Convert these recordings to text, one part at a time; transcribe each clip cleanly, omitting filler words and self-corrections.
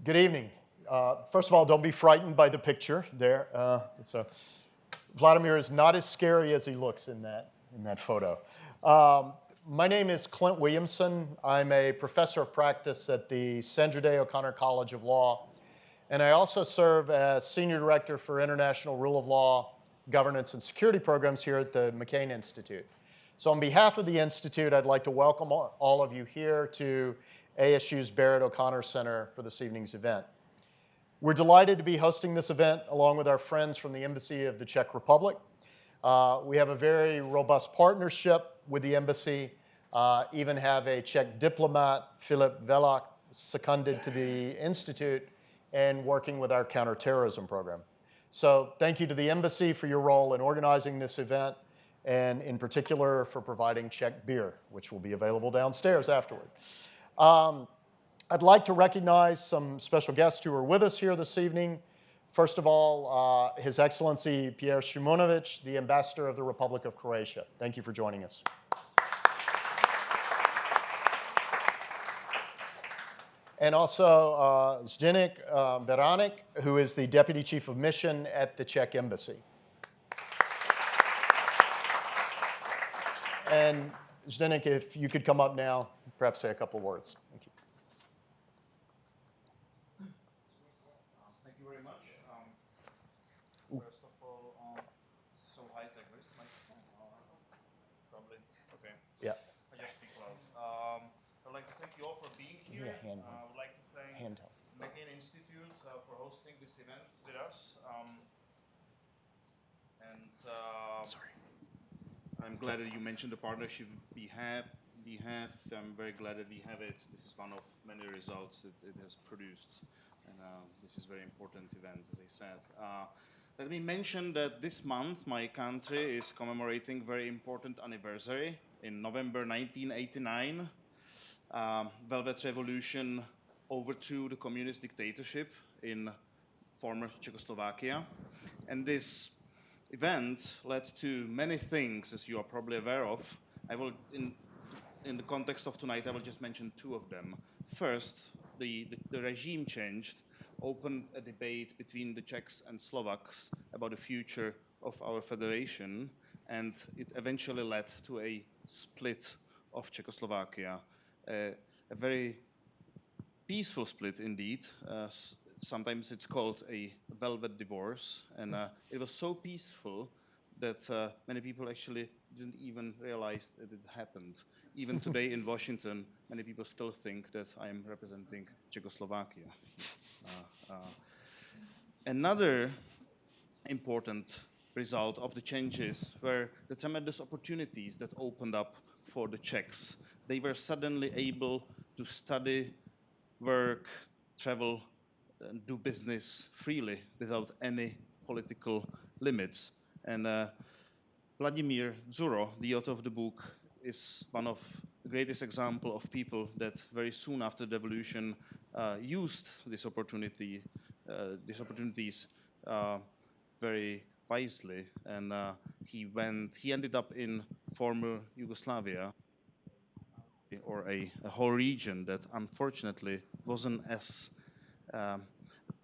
Good evening. First of all, don't be frightened by the picture there. So Vladimir is not as scary as he looks in that photo. My name is Clint Williamson. I'm a professor of practice at the Sandra Day O'Connor College of Law, and I also serve as Senior Director for International Rule of Law, Governance, and Security Programs here at the McCain Institute. So on behalf of the Institute, I'd like to welcome all of you here to ASU's Barrett O'Connor Center for this evening's event. We're delighted to be hosting this event along with our friends from the Embassy of the Czech Republic. We have a very robust partnership with the embassy, even have a Czech diplomat, Filip Velák, seconded to the Institute and working with our counterterrorism program. So thank you to the embassy for your role in organizing this event, and in particular for providing Czech beer, which will be available downstairs afterward. I'd like to recognize some special guests who are with us here this evening. First of all, His Excellency Pierre Šimonović, the Ambassador of the Republic of Croatia. Thank you for joining us. And also Zdeněk Beranek, who is the Deputy Chief of Mission at the Czech Embassy. And Zdeněk, if you could come up now, perhaps say a couple of words. Thank you. Thank you very much. First of all, this is so high-tech. Where's the microphone? Probably. Okay. Yeah. I just speak loud. I'd like to thank you all for being here. Yeah, I would like to thank McCain Institute for hosting this event with us. Sorry. I'm glad that you mentioned the partnership we have. I'm very glad that we have it. This is one of many results that it has produced. And this is a very important event, as I said. Let me mention that this month my country is commemorating a very important anniversary. In November 1989, Velvet Revolution overthrew the communist dictatorship in former Czechoslovakia. And this event led to many things, as you are probably aware of. I will, in the context of tonight, I will just mention two of them. First, the regime changed, opened a debate between the Czechs and Slovaks about the future of our federation, and it eventually led to a split of Czechoslovakia. A very peaceful split indeed. Sometimes it's called a velvet divorce, and it was so peaceful that many people actually didn't even realize that it happened. Even today in Washington, many people still think that I am representing Czechoslovakia. Another important result of the changes were the tremendous opportunities that opened up for the Czechs. They were suddenly able to study, work, travel, and do business freely without any political limits. And Vladimir Dzuro, the author of the book, is one of the greatest examples of people that very soon after the revolution used this opportunities very wisely. And he ended up in former Yugoslavia, or a whole region that unfortunately wasn't as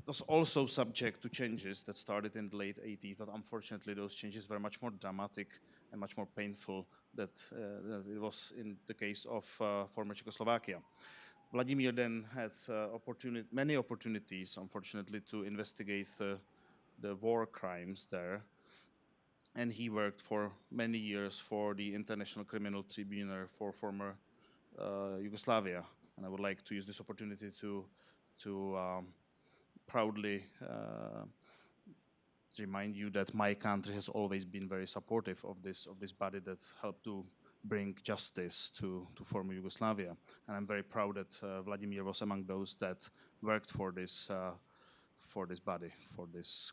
was also subject to changes that started in the late 80s, but unfortunately those changes were much more dramatic and much more painful than it was in the case of former Czechoslovakia. Vladimir then had many opportunities, unfortunately, to investigate the war crimes there, and he worked for many years for the International Criminal Tribunal for former Yugoslavia. And I would like to use this opportunity to proudly remind you that my country has always been very supportive of this body that helped to bring justice to former Yugoslavia. And I'm very proud that Vladimir was among those that worked for this body, for this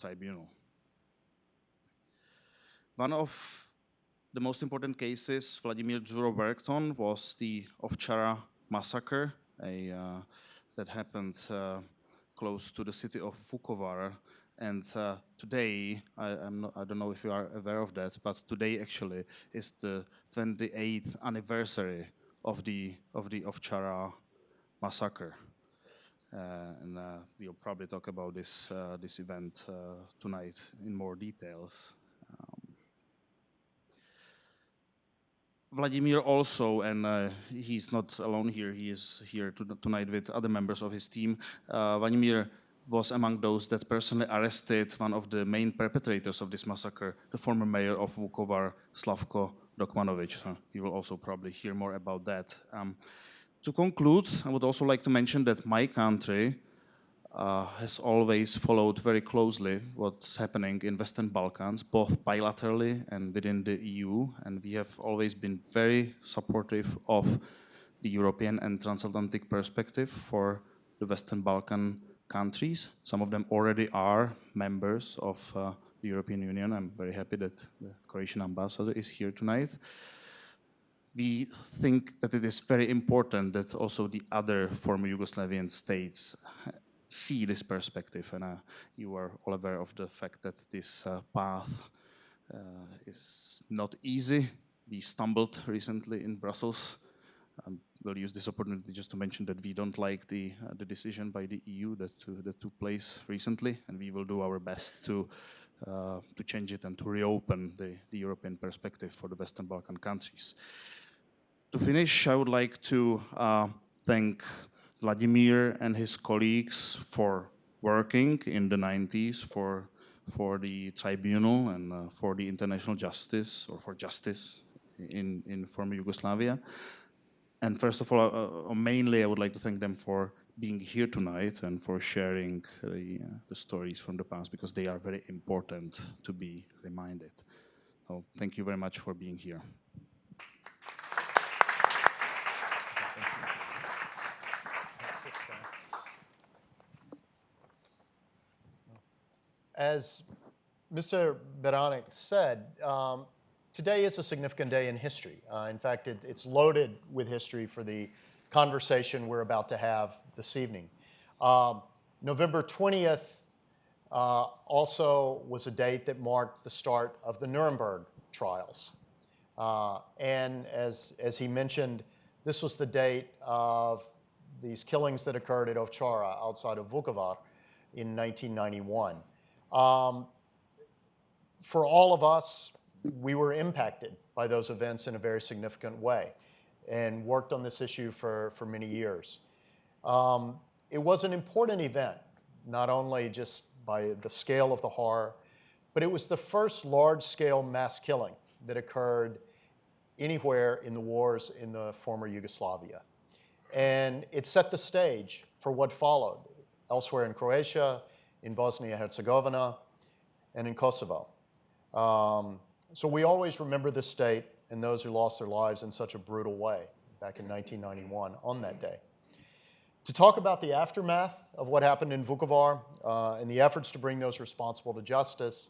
tribunal. One of the most important cases Vladimir Dzuro worked on was the Ovčara massacre, that happened close to the city of Vukovar. And today, I don't know if you are aware of that, but today actually is the 28th anniversary of the Ovčara massacre. and we'll probably talk about this event tonight in more details. Vladimir also, and he's not alone here, he is here tonight with other members of his team. Vladimir was among those that personally arrested one of the main perpetrators of this massacre, the former mayor of Vukovar, Slavko Dokmanovic. You will also probably hear more about that. To conclude, I would also like to mention that my country has always followed very closely what's happening in Western Balkans, both bilaterally and within the EU, and we have always been very supportive of the European and transatlantic perspective for the Western Balkan countries. Some of them already are members of the European Union. I'm very happy that the Croatian ambassador is here tonight. We think that it is very important that also the other former Yugoslavian states see this perspective, and you are all aware of the fact that this path is not easy. We stumbled recently in Brussels. We'll use this opportunity just to mention that we don't like the decision by the EU that took place recently, and we will do our best to change it and to reopen the European perspective for the Western Balkan countries. To finish, I would like to thank Vladimir and his colleagues for working in the 90s for the tribunal and for the international justice, or for justice in former Yugoslavia. And first of all, mainly I would like to thank them for being here tonight and for sharing the stories from the past, because they are very important to be reminded. So thank you very much for being here. As Mr. Beranek said, today is a significant day in history. In fact, it's loaded with history for the conversation we're about to have this evening. November 20th also was a date that marked the start of the Nuremberg trials. And as he mentioned, this was the date of these killings that occurred at Ovčara outside of Vukovar in 1991. For all of us, we were impacted by those events in a very significant way and worked on this issue for many years. It was an important event, not only just by the scale of the horror, but it was the first large-scale mass killing that occurred anywhere in the wars in the former Yugoslavia. And it set the stage for what followed elsewhere in Croatia, in Bosnia-Herzegovina, and in Kosovo. So we always remember this date and those who lost their lives in such a brutal way back in 1991 on that day. To talk about the aftermath of what happened in Vukovar and the efforts to bring those responsible to justice,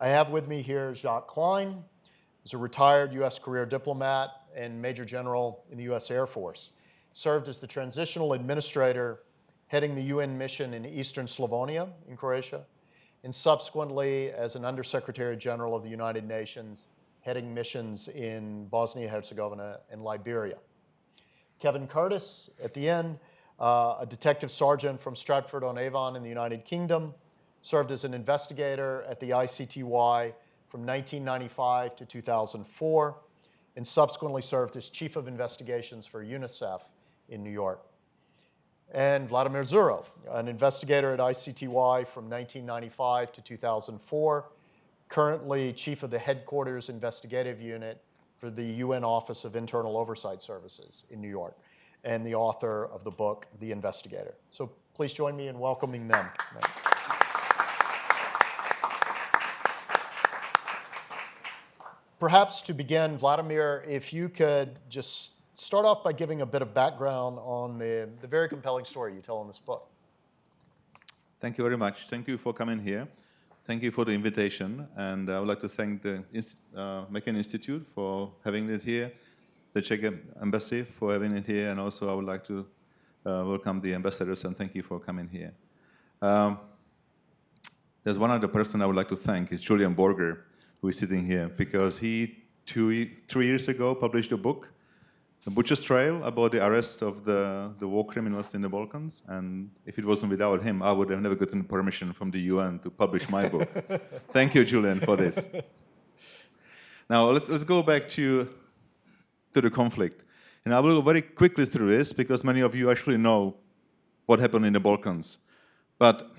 I have with me here Jacques Klein, who's a retired U.S. career diplomat and Major General in the U.S. Air Force. Served as the transitional administrator heading the UN mission in Eastern Slavonia in Croatia, and subsequently as an Undersecretary-General of the United Nations, heading missions in Bosnia-Herzegovina and Liberia. Kevin Curtis, at the end, a detective sergeant from Stratford-on-Avon in the United Kingdom, served as an investigator at the ICTY from 1995 to 2004, and subsequently served as Chief of Investigations for UNICEF in New York. And Vladimir Dzuro, an investigator at ICTY from 1995 to 2004, currently Chief of the Headquarters Investigative Unit for the UN Office of Internal Oversight Services in New York, and the author of the book, The Investigator. So please join me in welcoming them. Perhaps to begin, Vladimir, if you could just start off by giving a bit of background on the very compelling story you tell in this book. Thank you very much. Thank you for coming here. Thank you for the invitation. And I would like to thank the McCain Institute for having it here, the Czech Embassy for having it here, and also I would like to welcome the ambassadors and thank you for coming here. There's one other person I would like to thank, is Julian Borger, who is sitting here, because he, 3 years ago, published a book Butcher's trail about the arrest of the war criminals in the Balkans. And if it wasn't without him, I would have never gotten permission from the UN to publish my book. Thank you, Julian, for this. Now, let's go back to the conflict. And I will go very quickly through this because many of you actually know what happened in the Balkans. But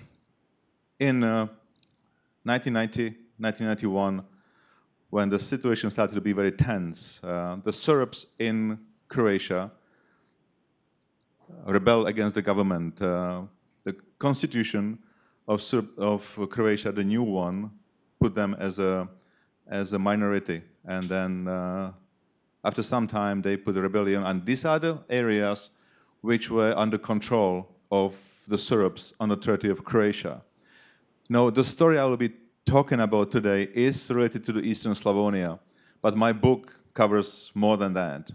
in 1990, 1991, when the situation started to be very tense, the Serbs in Croatia rebelled against the government. The constitution of Croatia, the new one, put them as a minority. And then after some time, they put a rebellion. And these are the areas which were under control of the Serbs on the territory of Croatia. Now, the story I will be talking about today is related to the Eastern Slavonia, but my book covers more than that.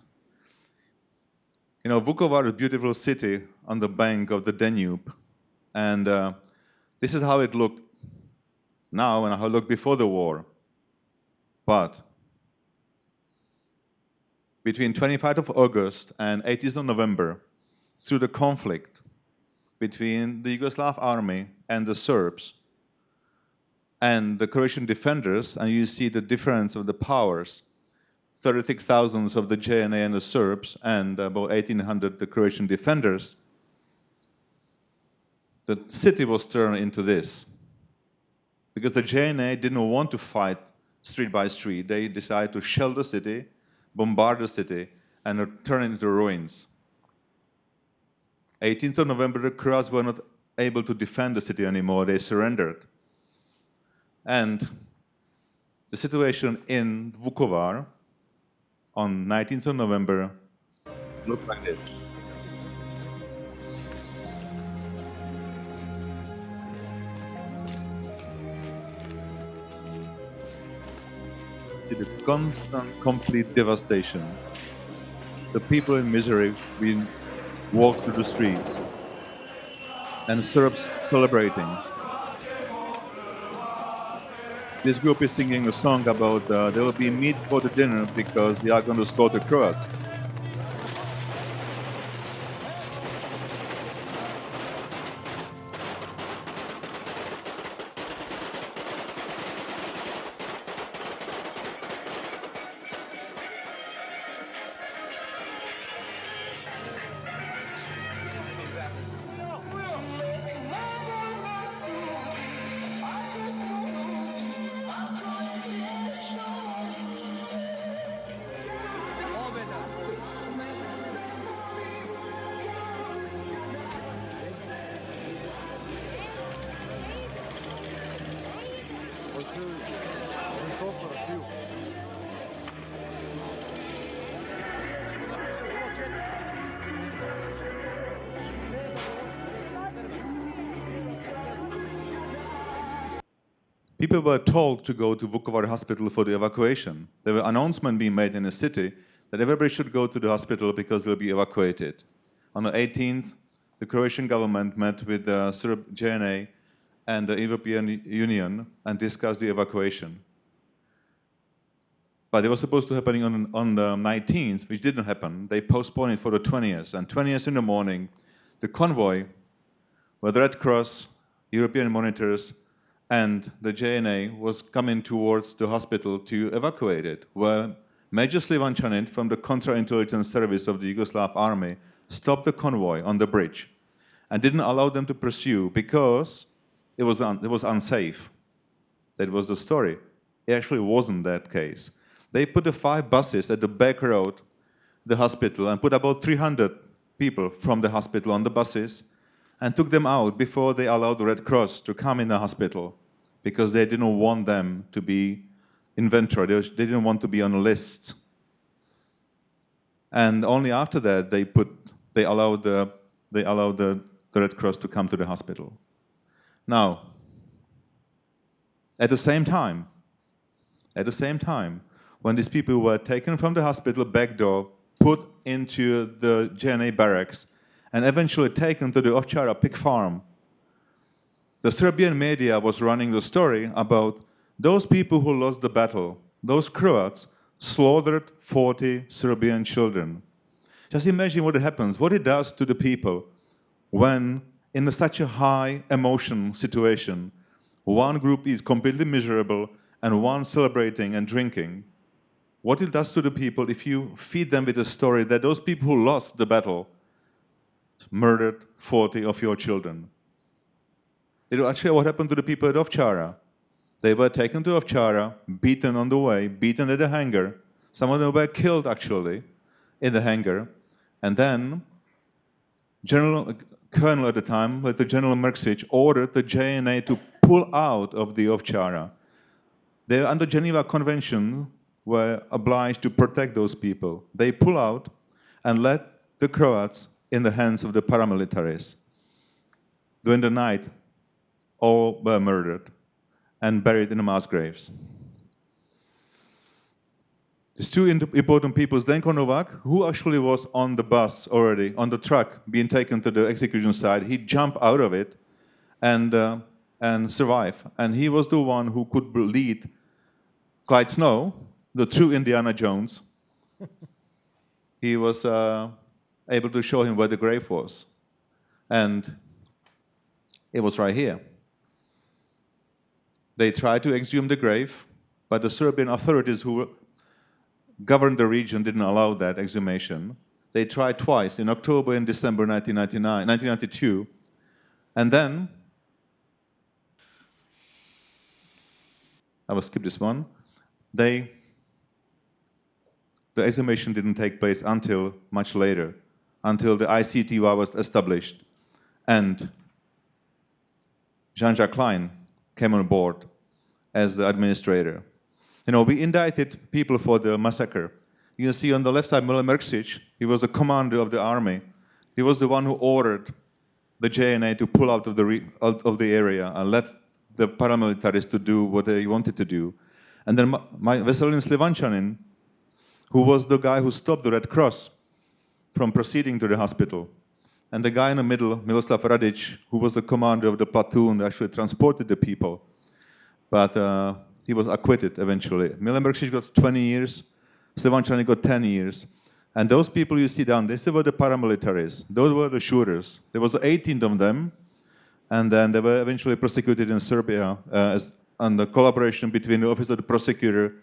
You know, Vukovar is a beautiful city on the bank of the Danube, and this is how it looked now and how it looked before the war. But between 25th of August and 18th of November, through the conflict between the Yugoslav army and the Serbs, and the Croatian defenders, and you see the difference of the powers, 36,000 of the JNA and the Serbs, and about 1,800 the Croatian defenders, the city was turned into this. Because the JNA didn't want to fight street by street. They decided to shell the city, bombard the city, and turn it into ruins. 18th of November, the Croats were not able to defend the city anymore. They surrendered. And the situation in Vukovar on 19th of November looked like this. See the constant, complete devastation. The people in misery being walked through the streets, and Serbs celebrating. This group is singing a song about there will be meat for the dinner because they are going to slaughter Croats. People were told to go to Vukovar hospital for the evacuation. There were announcements being made in the city that everybody should go to the hospital because they'll be evacuated. On the 18th, the Croatian government met with the Serb JNA and the European Union and discussed the evacuation. But it was supposed to happen on the 19th, which didn't happen. They postponed it for the 20th. And 20th in the morning, the convoy with the Red Cross, European monitors, and the JNA was coming towards the hospital to evacuate it, where Major Slivan Čanit from the counterintelligence service of the Yugoslav army stopped the convoy on the bridge and didn't allow them to pursue because it was unsafe. That was the story. It actually wasn't that case. They put the 5 buses at the back road, the hospital, and put about 300 people from the hospital on the buses and took them out before they allowed the Red Cross to come in the hospital because they didn't want them to be inventory. They didn't want to be on a list. And only after that they allowed the Red Cross to come to the hospital. Now, at the same time, when these people were taken from the hospital back door, put into the JNA barracks, and eventually taken to the Ovčara pig farm, the Serbian media was running the story about those people who lost the battle, those Croats slaughtered 40 Serbian children. Just imagine what happens, what it does to the people when in such a high emotion situation, one group is completely miserable and one celebrating and drinking. What it does to the people if you feed them with a story that those people who lost the battle murdered 40 of your children. It will actually what happened to the people at Ovčara. They were taken to Ovčara, beaten on the way, beaten at the hangar. Some of them were killed actually in the hangar. And then Colonel at the time, the General Mrksic, ordered the JNA to pull out of the Ovčara. They, under Geneva Convention, were obliged to protect those people. They pull out and let the Croats in the hands of the paramilitaries. During the night, all were murdered and buried in mass graves. These two important people, Zdenko Novak, who actually was on the bus already, on the truck, being taken to the execution site, he jumped out of it and survived. And he was the one who could lead Clyde Snow, the true Indiana Jones. He was able to show him where the grave was. And it was right here. They tried to exhume the grave, but the Serbian authorities who governed the region didn't allow that exhumation. They tried twice, in October and December 1992. And then, I will skip this one, the exhumation didn't take place until much later, until the ICTY was established. And Jean-Jacques Klein came on board as the administrator. You know, we indicted people for the massacre. You can see on the left side, Mile Mrksic, he was the commander of the army. He was the one who ordered the JNA to pull out of the area and let the paramilitaries to do what they wanted to do. And then Veselin Slivančanin, who was the guy who stopped the Red Cross from proceeding to the hospital. And the guy in the middle, Miloslav Radic, who was the commander of the platoon that actually transported the people. But he was acquitted eventually. Mile Mrksic got 20 years, Slivančanin got 10 years. And those people you see down, these were the paramilitaries. Those were the shooters. There was 18 of them, and then they were eventually prosecuted in Serbia under collaboration between the office of the prosecutor.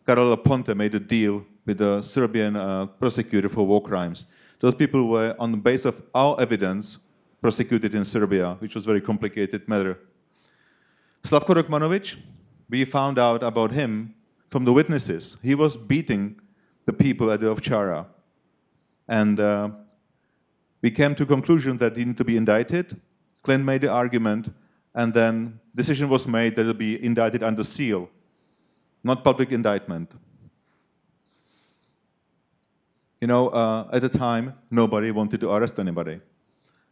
Karel Ponte made a deal with the Serbian prosecutor for war crimes. Those people were, on the basis of our evidence, prosecuted in Serbia, which was a very complicated matter. Slavko Dokmanovic, we found out about him from the witnesses. He was beating the people at the Ovčara. And we came to a conclusion that he needed to be indicted. Clint made the argument, and then decision was made that he'll be indicted under seal, not public indictment. You know, at the time, nobody wanted to arrest anybody.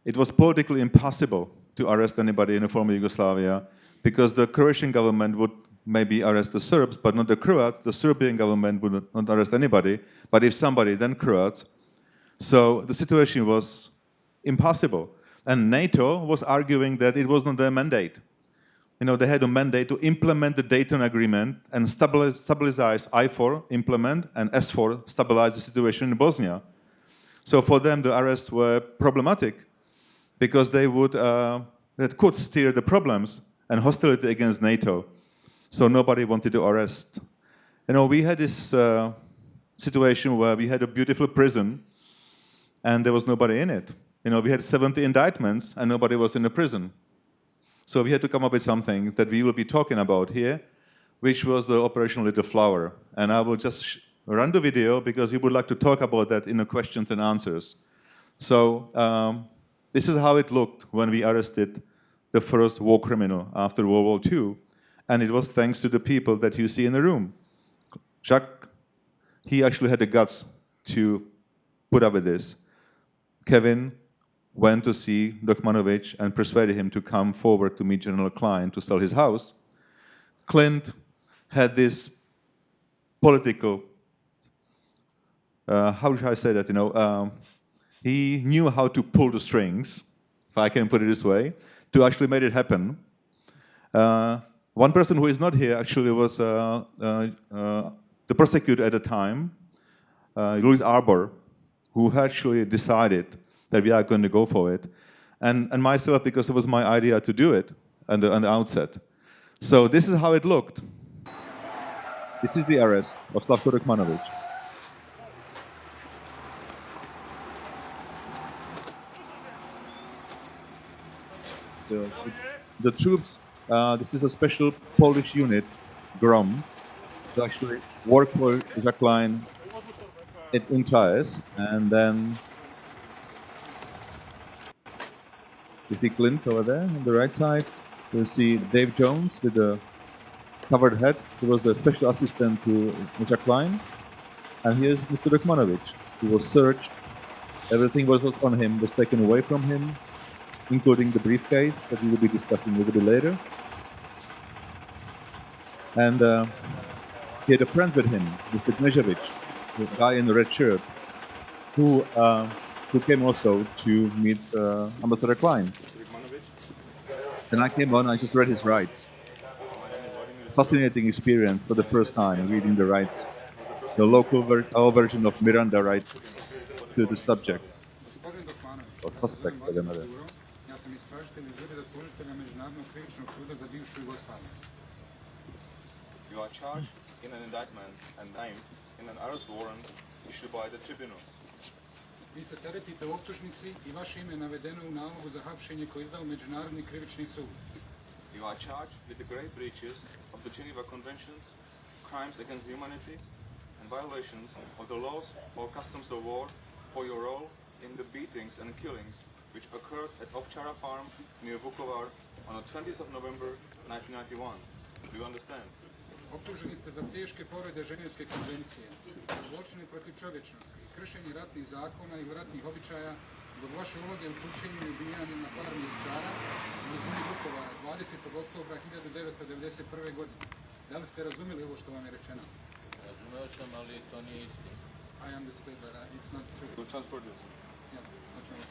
It was politically impossible to arrest anybody in the former Yugoslavia because the Croatian government would maybe arrest the Serbs, but not the Croats. The Serbian government would not arrest anybody, but if somebody, then Croats. So the situation was impossible. And NATO was arguing that it was not their mandate. You know, they had a mandate to implement the Dayton Agreement and stabilize I4, implement, and S4, stabilize the situation in Bosnia. So for them, the arrests were problematic because they could steer the problems and hostility against NATO. So nobody wanted to arrest. You know, we had this situation where we had a beautiful prison and there was nobody in it. You know, we had 70 indictments and nobody was in the prison. So we had to come up with something that we will be talking about here, which was the Operation Little Flower. And I will just run the video because we would like to talk about that in the questions and answers. So this is how it looked when we arrested the first war criminal after World War II. And it was thanks to the people that you see in the room. Jacques, he actually had the guts to put up with this. Kevin went to see Dokmanovic and persuaded him to come forward to meet General Klein to sell his house. Clint had this political, how should I say that, you know, he knew how to pull the strings, if I can put it this way, to actually make it happen. One person who is not here actually was the prosecutor at the time, Louis Arbor, who actually decided that we are going to go for it, and myself because it was my idea to do it on the outset. So this is how it looked. This is the arrest of Slavko Rukmanovic. The troops, this is a special Polish unit, GROM, to actually work for Jacques Paul-Klein at UNTAES, and then you see Clint over there on the right side. You see Dave Jones with a covered head. He was a special assistant to Jacques Paul-Klein. And here's Mr. Rukmanovic. He was searched. Everything was on him, was taken away from him, including the briefcase that we will be discussing a little bit later. And he had a friend with him, Mr. Knežević, the guy in the red shirt, who came also to meet Ambassador Klein. And I came on, I just read his rights. Fascinating experience for the first time, reading the rights, the local our version of Miranda rights to the subject, or suspect for the matter. Ja sam istražitelj iz Ureda tužitelja Međunarodnog krivičnog suda za bivšu Jugoslaviju. You are charged in an indictment and named in an arrest warrant issued by the tribunal. Vi se teretite u optužnici i vaše ime je navedeno u nalogu za hapšenje koji je izdao Međunarodni krivični sud. You are charged with the grave breaches of the Geneva Conventions, crimes against humanity, and violations of the laws or customs of war for your role in the beatings and killings which occurred at Ovčara farm near Vukovar on the 20th of November 1991. Do you understand? Optuženi ste za teške povrede Ženevske konvencije, zločine protiv čovječnosti, kršenje ratnih zakona i ratnih običaja zbog vaše uloge u tučenju i ubijanju na farmi Ovčara u blizini Vukovara 20. oktobra 1991. godine. Da li ste razumjeli ovo što vam je rečeno? Razumeo sam, ali to nije istina. I understood that it's not true. We'll transport this. Yeah, that's right.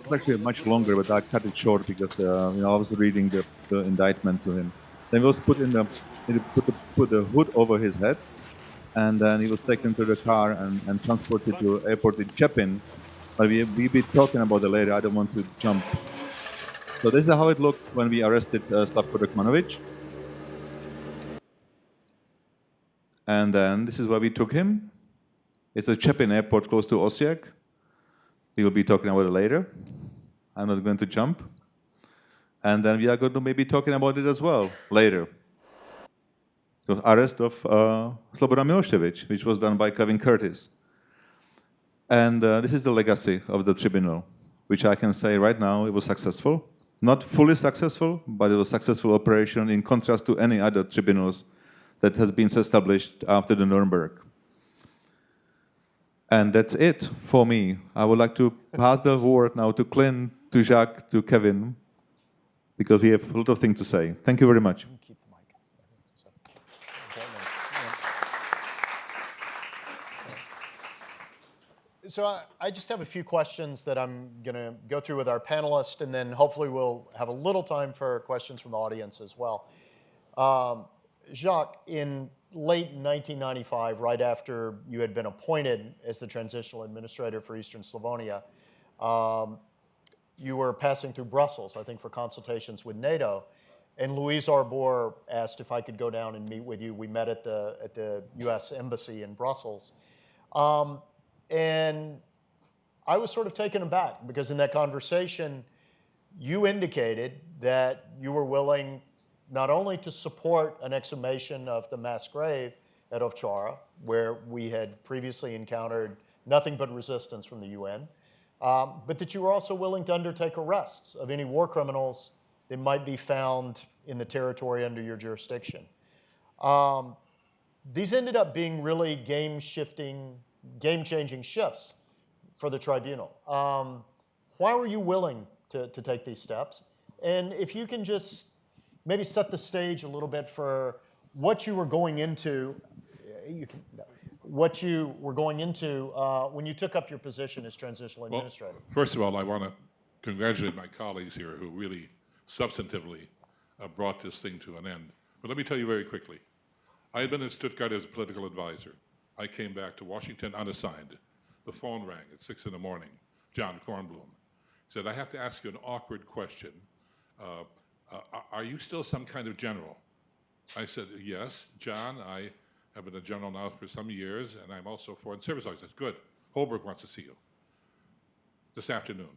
It's actually much longer, but I cut it short because I was reading the indictment to him. Then he was put put the hood over his head, and then he was taken to the car and transported to airport in Chepin. But we'll be talking about it later. I don't want to jump. So this is how it looked when we arrested Slavko Rukmanovic. And then this is where we took him. It's a Chepin airport close to Osijek. We will be talking about it later. I'm not going to jump. And then we are going to maybe talking about it as well later. The arrest of Slobodan Milošević, which was done by Kevin Curtis. And this is the legacy of the tribunal, which I can say right now it was successful. Not fully successful, but it was a successful operation in contrast to any other tribunals that has been established after the Nuremberg. And that's it for me. I would like to pass the word now to Clint, to Jacques, to Kevin, because we have a lot of things to say. Thank you very much. Keep the mic. So I just have a few questions that I'm going to go through with our panelists, and then hopefully we'll have a little time for questions from the audience as well. Jacques, in late 1995, right after you had been appointed as the transitional administrator for Eastern Slavonia, you were passing through Brussels, I think, for consultations with NATO. And Louise Arbour asked if I could go down and meet with you. We met at the U.S. Embassy in Brussels. And I was sort of taken aback because in that conversation, you indicated that you were willing not only to support an exhumation of the mass grave at Ovčara, where we had previously encountered nothing but resistance from the UN, but that you were also willing to undertake arrests of any war criminals that might be found in the territory under your jurisdiction. These ended up being really game-changing shifts for the tribunal. Why were you willing to take these steps? And if you can just maybe set the stage a little bit for what you were going into, when you took up your position as transitional administrator. First of all, I want to congratulate my colleagues here who really substantively brought this thing to an end. But let me tell you very quickly. I had been in Stuttgart as a political advisor. I came back to Washington unassigned. The phone rang at 6 in the morning. John Kornblum said, I have to ask you an awkward question. Are you still some kind of general? I said, yes, John, I have been a general now for some years, and I'm also a foreign service officer. I said, good, Holbrooke wants to see you this afternoon.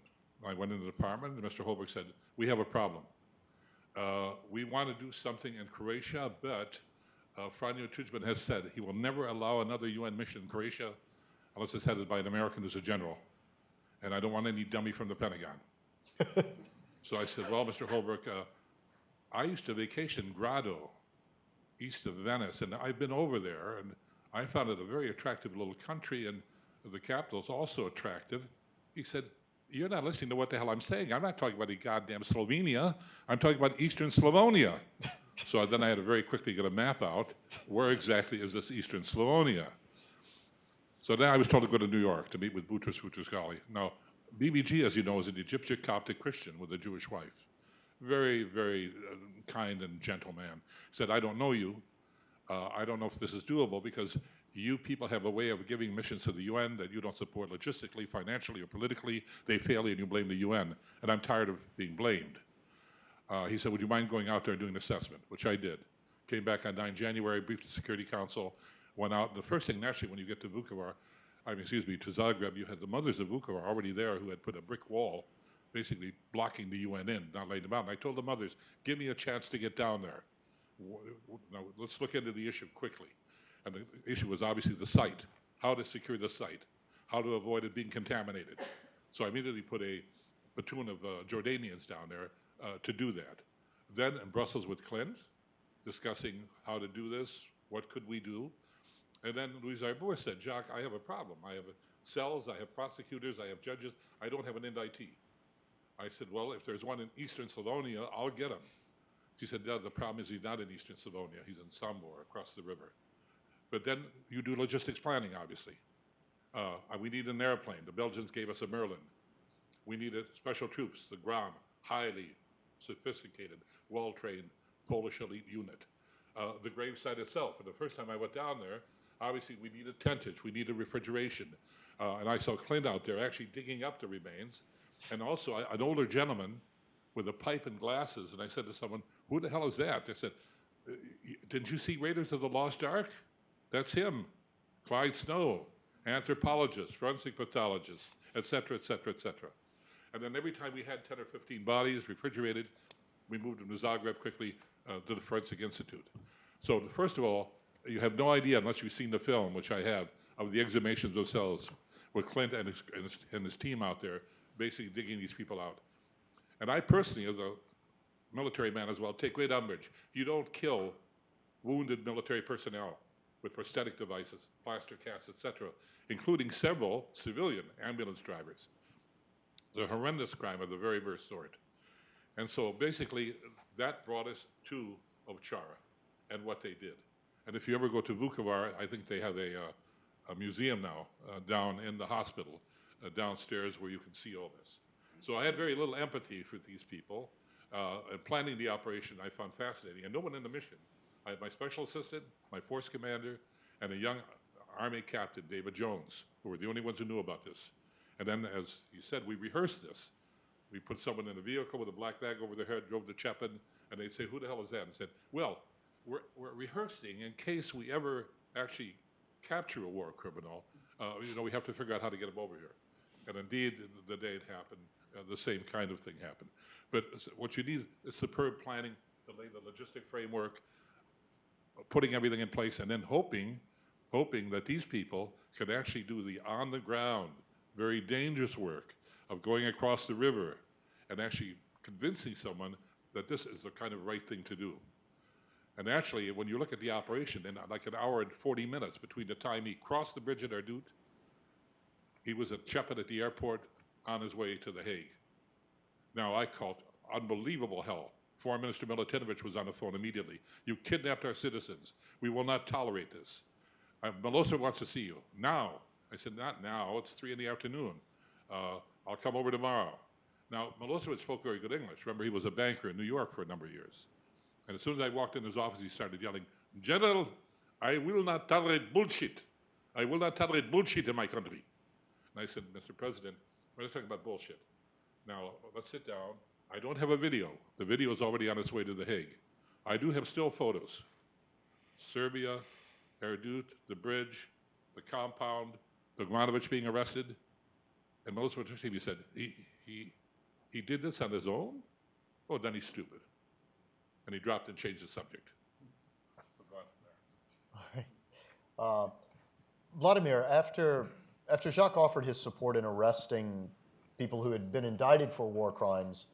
I went into the department, and Mr. Holbrooke said, we have a problem. We want to do something in Croatia, but Franjo Tudjman has said he will never allow another UN mission in Croatia unless it's headed by an American who's a general. And I don't want any dummy from the Pentagon. So I said, well, Mr. Holbrooke, I used to vacation Grado, east of Venice, and I've been over there, and I found it a very attractive little country, and the capital's also attractive. He said, you're not listening to what the hell I'm saying. I'm not talking about the goddamn Slovenia. I'm talking about Eastern Slavonia. So then I had to very quickly get a map out. Where exactly is this Eastern Slavonia? So then I was told to go to New York to meet with Boutros Boutros-Ghali. Now, BBG, as you know, is an Egyptian Coptic Christian with a Jewish wife. Very, very kind and gentle man. Said, I don't know you. I don't know if this is doable because you people have a way of giving missions to the UN that you don't support logistically, financially, or politically. They fail you and you blame the UN. And I'm tired of being blamed. He said, would you mind going out there and doing an assessment? Which I did. Came back on 9 January, briefed the Security Council, went out. The first thing, naturally, when you get to Vukovar, to Zagreb, you had the mothers of Vukovar already there who had put a brick wall basically blocking the UN in, not letting them out. And I told the mothers, give me a chance to get down there. Now, let's look into the issue quickly. And the issue was obviously the site, how to secure the site, how to avoid it being contaminated. So I immediately put a platoon of Jordanians down there to do that. Then in Brussels with Clint, discussing how to do this, what could we do? And then Louise Arbour said, Jacques, I have a problem. I have cells, I have prosecutors, I have judges, I don't have an indictee. I said, well, if there's one in Eastern Slavonia, I'll get him. She said, no, the problem is he's not in Eastern Slavonia, he's in Sombor, across the river. But then you do logistics planning, obviously. We need an airplane. The Belgians gave us a Merlin. We needed special troops, the Gram, highly sophisticated, well-trained Polish elite unit. The gravesite itself, and the first time I went down there, obviously we needed tentage, we needed refrigeration. And I saw Clint out there actually digging up the remains, and also an older gentleman with a pipe and glasses, and I said to someone, who the hell is that? They said, didn't you see Raiders of the Lost Ark? That's him, Clyde Snow, anthropologist, forensic pathologist, et cetera, et cetera, et cetera. And then every time we had 10 or 15 bodies refrigerated, we moved them to Zagreb quickly to the Forensic Institute. So first of all, you have no idea, unless you've seen the film, which I have, of the exhumations themselves, with Clint and his team out there, basically digging these people out. And I personally, as a military man as well, take great umbrage. You don't kill wounded military personnel with prosthetic devices, plaster casts, etc., including several civilian ambulance drivers. It's a horrendous crime of the very worst sort. And so basically, that brought us to Ovčara and what they did. And if you ever go to Vukovar, I think they have a museum now down in the hospital, downstairs where you can see all this. So I had very little empathy for these people. And planning the operation I found fascinating. And no one in the mission. I had my special assistant, my force commander, and a young Army captain, David Jones, who were the only ones who knew about this. And then, as you said, we rehearsed this. We put someone in a vehicle with a black bag over their head, drove to Chepin, and they'd say, who the hell is that? And I said, well, we're rehearsing in case we ever actually capture a war criminal. We have to figure out how to get him over here. And indeed, the day it happened, the same kind of thing happened. But what you need is superb planning to lay the logistic framework, putting everything in place, and then hoping that these people can actually do the on-the-ground, very dangerous work of going across the river and actually convincing someone that this is the kind of right thing to do. And actually, when you look at the operation, in like an hour and 40 minutes between the time he crossed the bridge at Erdut, he was at Chepin at the airport on his way to The Hague. Now, I called unbelievable hell. Foreign Minister Milutinovic was on the phone immediately. You kidnapped our citizens. We will not tolerate this. Milosevic wants to see you. Now. I said, not now. It's 3 in the afternoon. I'll come over tomorrow. Now, Milosevic spoke very good English. Remember, he was a banker in New York for a number of years. And as soon as I walked in his office, he started yelling, General, I will not tolerate bullshit. I will not tolerate bullshit in my country. And I said, Mr. President, we're not talking about bullshit. Now, let's sit down. I don't have a video. The video is already on its way to The Hague. I do have still photos. Serbia, Erdut, the bridge, the compound, Dogmanovic being arrested. And Milosevic he said, he did this on his own? Oh, then he's stupid. And he dropped and changed the subject. So go on from there. Vladimir, after Jacques offered his support in arresting people who had been indicted for war crimes,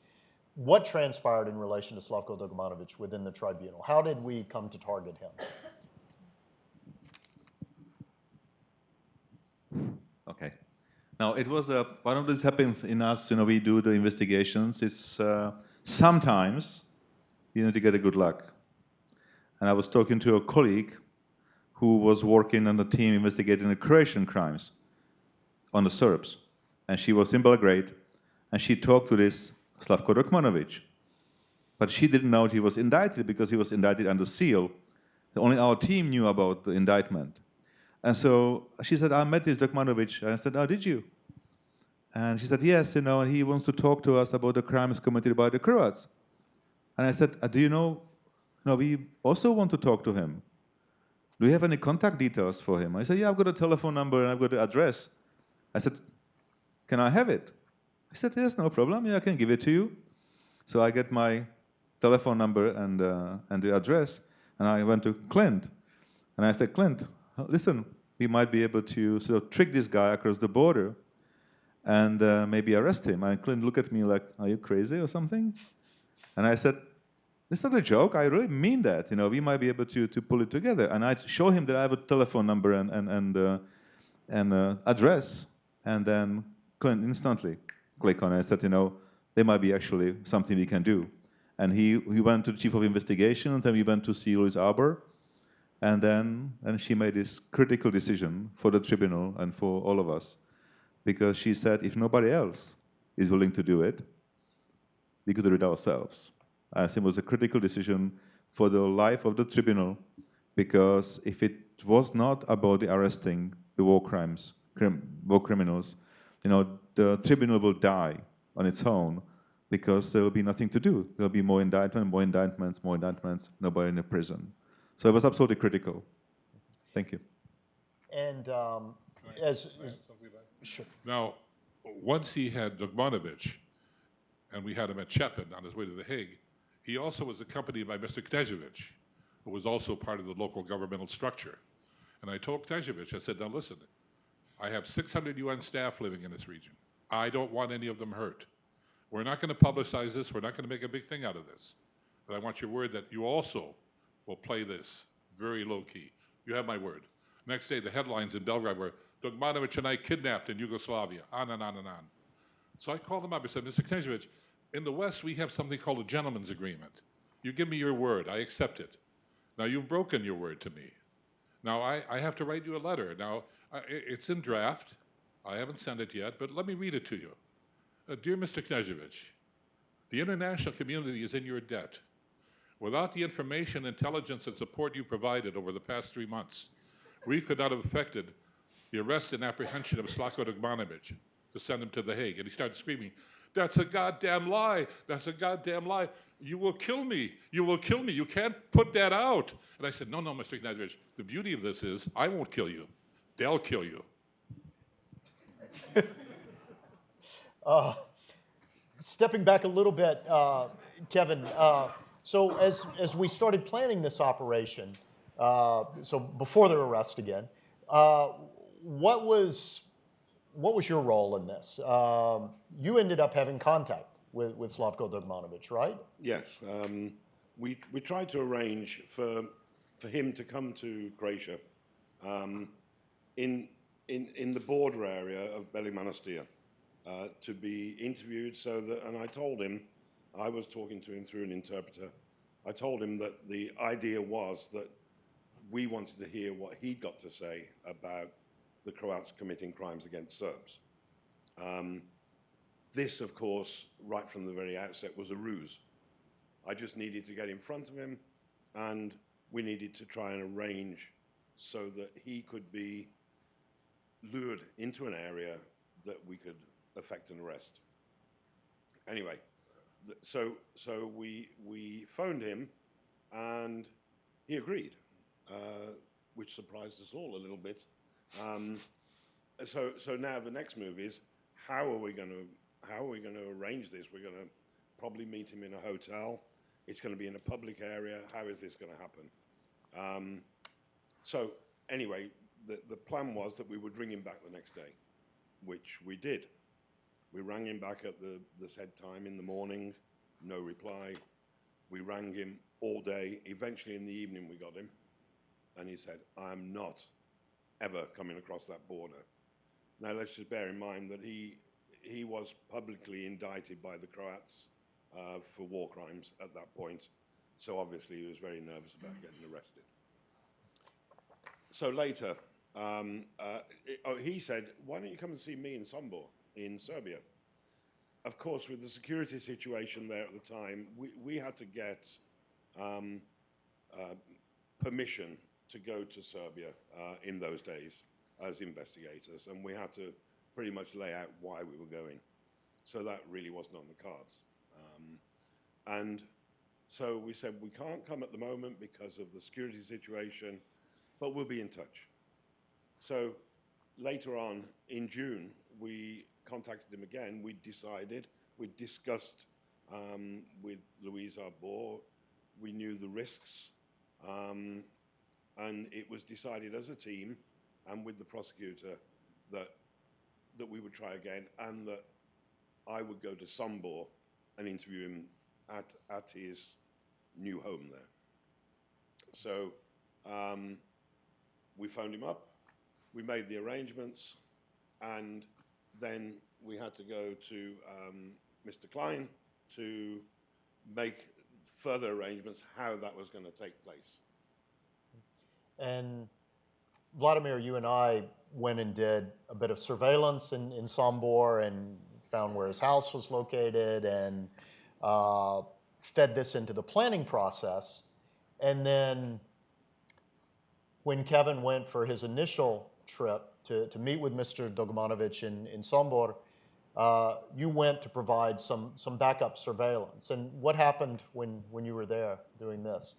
what transpired in relation to Slavko Dogmanovic within the tribunal? How did we come to target him? Okay. Now, it was one of these happens in us, we do the investigations. It's sometimes you need to get a good luck. And I was talking to a colleague who was working on the team investigating the Croatian crimes on the Serbs. And she was in Belgrade, and she talked to this Slavko Dogmanovic. But she didn't know he was indicted because he was indicted under seal. Only our team knew about the indictment. And so she said, I met this Dogmanovic. And I said, oh, did you? And she said, yes, and he wants to talk to us about the crimes committed by the Croats. And I said, do you know, we also want to talk to him. Do you have any contact details for him? I said, yeah, I've got a telephone number and I've got the address. I said, can I have it? He said, yes, no problem. Yeah, I can give it to you. So I get my telephone number and the address, and I went to Clint. And I said, Clint, listen, we might be able to sort of trick this guy across the border and maybe arrest him. And Clint looked at me like, are you crazy or something? And I said, it's not a joke. I really mean that. We might be able to pull it together. And I show him that I have a telephone number and address. And then Clint instantly click on it and said, there might be actually something we can do. And he went to the chief of investigation, and then we went to see Louise Arbour. And she made this critical decision for the tribunal and for all of us. Because she said, if nobody else is willing to do it, we could do it ourselves. I think it was a critical decision for the life of the tribunal, because if it was not about the arresting the war criminals, the tribunal will die on its own because there will be nothing to do. There will be more indictments, nobody in the prison. So it was absolutely critical. Thank you. And sure. Now, once he had Dogmanovic, and we had him at Chepin on his way to The Hague, he also was accompanied by Mr. Knežević, who was also part of the local governmental structure. And I told Knežević, I said, now listen, I have 600 UN staff living in this region. I don't want any of them hurt. We're not going to publicize this. We're not going to make a big thing out of this. But I want your word that you also will play this very low-key. You have my word. Next day, the headlines in Belgrade were, Dogmanovic and I kidnapped in Yugoslavia, on and on and on. So I called him up. I said, Mr. Knežević, in the West, we have something called a gentleman's agreement. You give me your word. I accept it. Now, you've broken your word to me. Now, I have to write you a letter. Now, it's in draft. I haven't sent it yet, but let me read it to you. Dear Mr. Knežević, the international community is in your debt. Without the information, intelligence, and support you provided over the past 3 months, we could not have effected the arrest and apprehension of Slavko Dogmanovic to send him to The Hague. And he started screaming, that's a goddamn lie. That's a goddamn lie. You will kill me. You will kill me. You can't put that out. And I said, no, Mr. Knežević, the beauty of this is I won't kill you. They'll kill you. Stepping back a little bit, Kevin, so as we started planning this operation, so before their arrest again, what was your role in this? You ended up having contact with Slavko Dogmanovic, right? Yes. We tried to arrange for him to come to Croatia in the border area of Beli Manastir to be interviewed and I told him, I was talking to him through an interpreter, I told him that the idea was that we wanted to hear what he'd got to say about the Croats committing crimes against Serbs. This, of course, right from the very outset, was a ruse. I just needed to get in front of him, and we needed to try and arrange so that he could be lured into an area that we could effect an arrest. Anyway, so we phoned him, and he agreed, which surprised us all a little bit. So now the next move is, how are we going to arrange this? We're going to probably meet him in a hotel. It's going to be in a public area. How is this going to happen? So anyway, the plan was that we would ring him back the next day, which we did. We rang him back at the said time in the morning, no reply. We rang him all day. Eventually in the evening we got him, and he said, "I'm not ever coming across that border." Now let's just bear in mind that he was publicly indicted by the Croats for war crimes at that point, so obviously he was very nervous about getting arrested. So later, he said, "Why don't you come and see me in Sombor in Serbia?" Of course, with the security situation there at the time, we had to get permission to go to Serbia in those days as investigators, and we had to pretty much lay out why we were going. So that really wasn't on the cards. And so we said, we can't come at the moment because of the security situation, but we'll be in touch. So later on in June, we contacted him again. We discussed with Louise Arbor. We knew the risks, and it was decided as a team and with the prosecutor that we would try again, and that I would go to Sombor and interview him at his new home there. So we phoned him up, we made the arrangements, and then we had to go to Mr. Klein to make further arrangements how that was going to take place. And Vladimir, you and I went and did a bit of surveillance in Sombor and found where his house was located, and fed this into the planning process. And then when Kevin went for his initial trip to meet with Mr. Dogmanovic in Sombor, you went to provide some backup surveillance. And what happened when you were there doing this?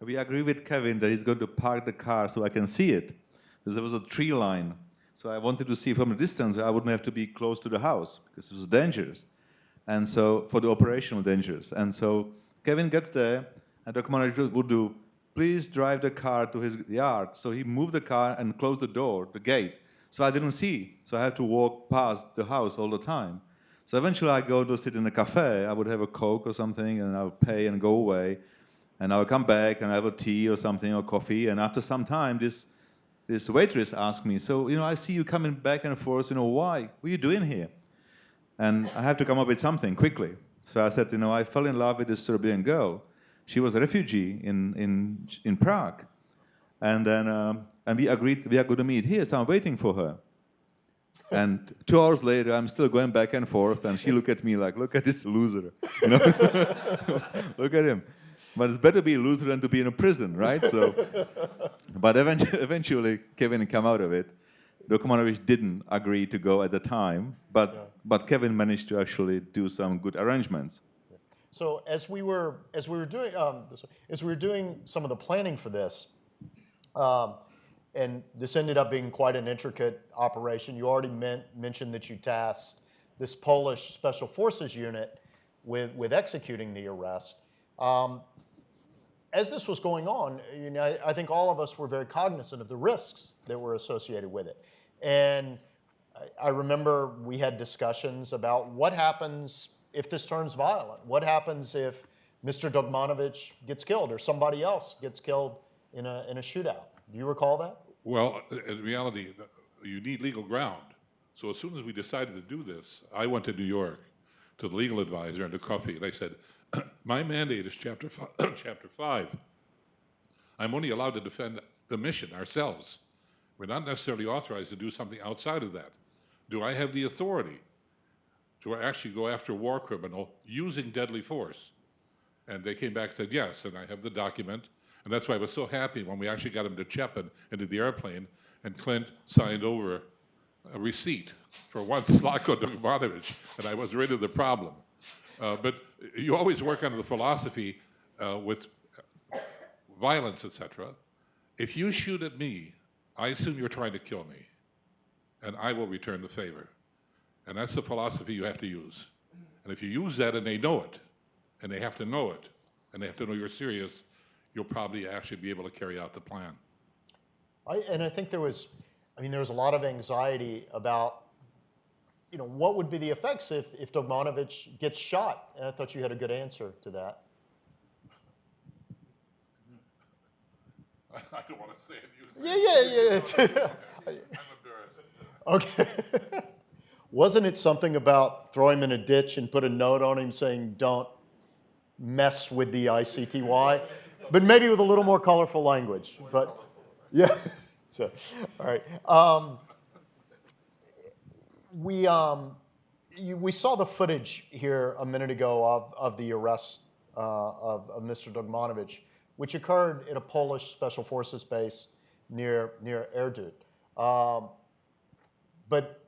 We agree with Kevin that he's going to park the car so I can see it, because there was a tree line. So I wanted to see from a distance. I wouldn't have to be close to the house because it was dangerous. And so, for the operational dangers. And so Kevin gets there, and the commander would do, "Please drive the car to his yard." So he moved the car and closed the door, the gate. So I didn't see. So I had to walk past the house all the time. So eventually I go to sit in a cafe. I would have a Coke or something, and I would pay and go away. And I would come back and have a tea or something, or coffee. And after some time, this waitress asked me, "So, I see you coming back and forth, why? What are you doing here?" And I have to come up with something quickly. So I said, I fell in love with this Serbian girl. She was a refugee in Prague. And then and we agreed we are going to meet here, so I'm waiting for her. And 2 hours later, I'm still going back and forth, and she looked at me like, "Look at this loser." Look at him. But it's better to be a loser than to be in a prison, right? So, but eventually, Kevin came out of it. Dogmanovic didn't agree to go at the time, but Kevin managed to actually do some good arrangements. So as we were doing some of the planning for this, and this ended up being quite an intricate operation. You already mentioned that you tasked this Polish Special Forces unit with executing the arrest. As this was going on, I think all of us were very cognizant of the risks that were associated with it. And I remember we had discussions about what happens if this turns violent. What happens if Mr. Dogmanovic gets killed or somebody else gets killed in a shootout? Do you recall that? Well, in reality, you need legal ground. So as soon as we decided to do this, I went to New York to the legal advisor and to Coffey, and I said, "My mandate is chapter 5. I'm only allowed to defend the mission ourselves. We're not necessarily authorized to do something outside of that. Do I have the authority to actually go after a war criminal using deadly force?" And they came back and said, "Yes," and I have the document. And that's why I was so happy when we actually got him to Chepin into the airplane, and Clint signed over a receipt for one Slavko Dogmanovic, and I was rid of the problem. But you always work under the philosophy with violence, etc. If you shoot at me, I assume you're trying to kill me, and I will return the favor. And that's the philosophy you have to use. And if you use that and they know it, and they have to know it, and they have to know you're serious, you'll probably actually be able to carry out the plan. I think there was a lot of anxiety about, what would be the effects if Dogmanovic gets shot? And I thought you had a good answer to that. I don't want to say it. Yeah. I'm embarrassed. Okay. Wasn't it something about throw him in a ditch and put a note on him saying, don't mess with the ICTY? But maybe with a little more colorful language. But yeah. So, all right. We saw the footage here a minute ago of the arrest of Mr. Dogmanovic, which occurred at a Polish Special Forces base near Erdut. But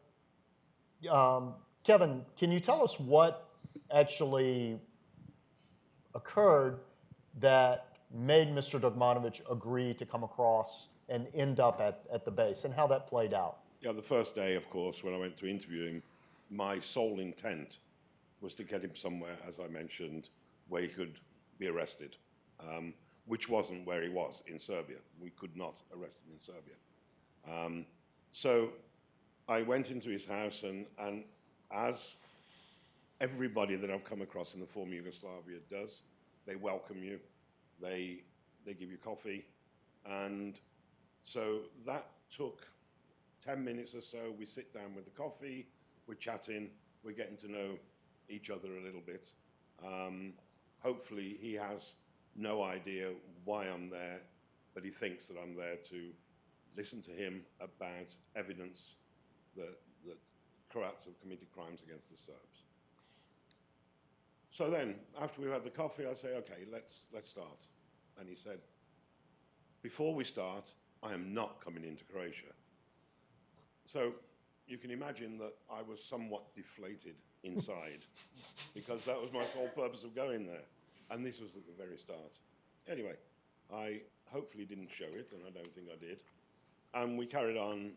Kevin, can you tell us what actually occurred that made Mr. Dogmanovic agree to come across and end up at the base, and how that played out? Yeah, the first day, of course, when I went to interview him, my sole intent was to get him somewhere, as I mentioned, where he could be arrested, which wasn't where he was, in Serbia. We could not arrest him in Serbia. So I went into his house, and as everybody that I've come across in the former Yugoslavia does, they welcome you, they give you coffee, and so that took 10 minutes or so. We sit down with the coffee, we're chatting, we're getting to know each other a little bit. Hopefully he has no idea why I'm there, but he thinks that I'm there to listen to him about evidence that Croats have committed crimes against the Serbs. So then, after we had the coffee, I say, okay, let's start. And he said, before we start, I am not coming into Croatia. So you can imagine that I was somewhat deflated inside because that was my sole purpose of going there. And this was at the very start. Anyway, I hopefully didn't show it, and I don't think I did. And we carried on,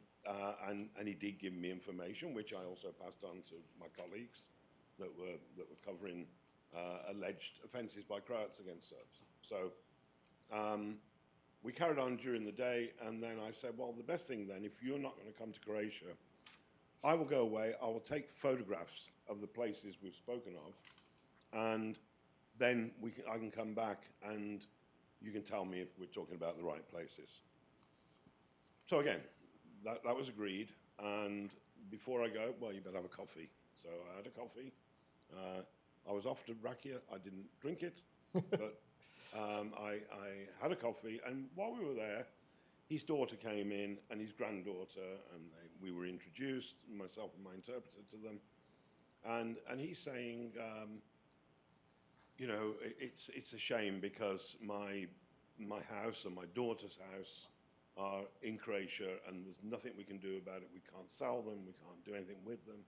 and he did give me information, which I also passed on to my colleagues that were covering alleged offences by Croats against Serbs. So we carried on during the day, and then I said, well, the best thing then, if you're not going to come to Croatia, I will go away, I will take photographs of the places we've spoken of, and then I can come back and you can tell me if we're talking about the right places. So again, that was agreed, and before I go, well, you better have a coffee. So I had a coffee. I was off to Rakia. I didn't drink it, but I had a coffee, and while we were there, his daughter came in, and his granddaughter, and we were introduced, myself and my interpreter, to them, and he's saying, you know, it's a shame because my house and my daughter's house are in Croatia, and there's nothing we can do about it. We can't sell them, we can't do anything with them,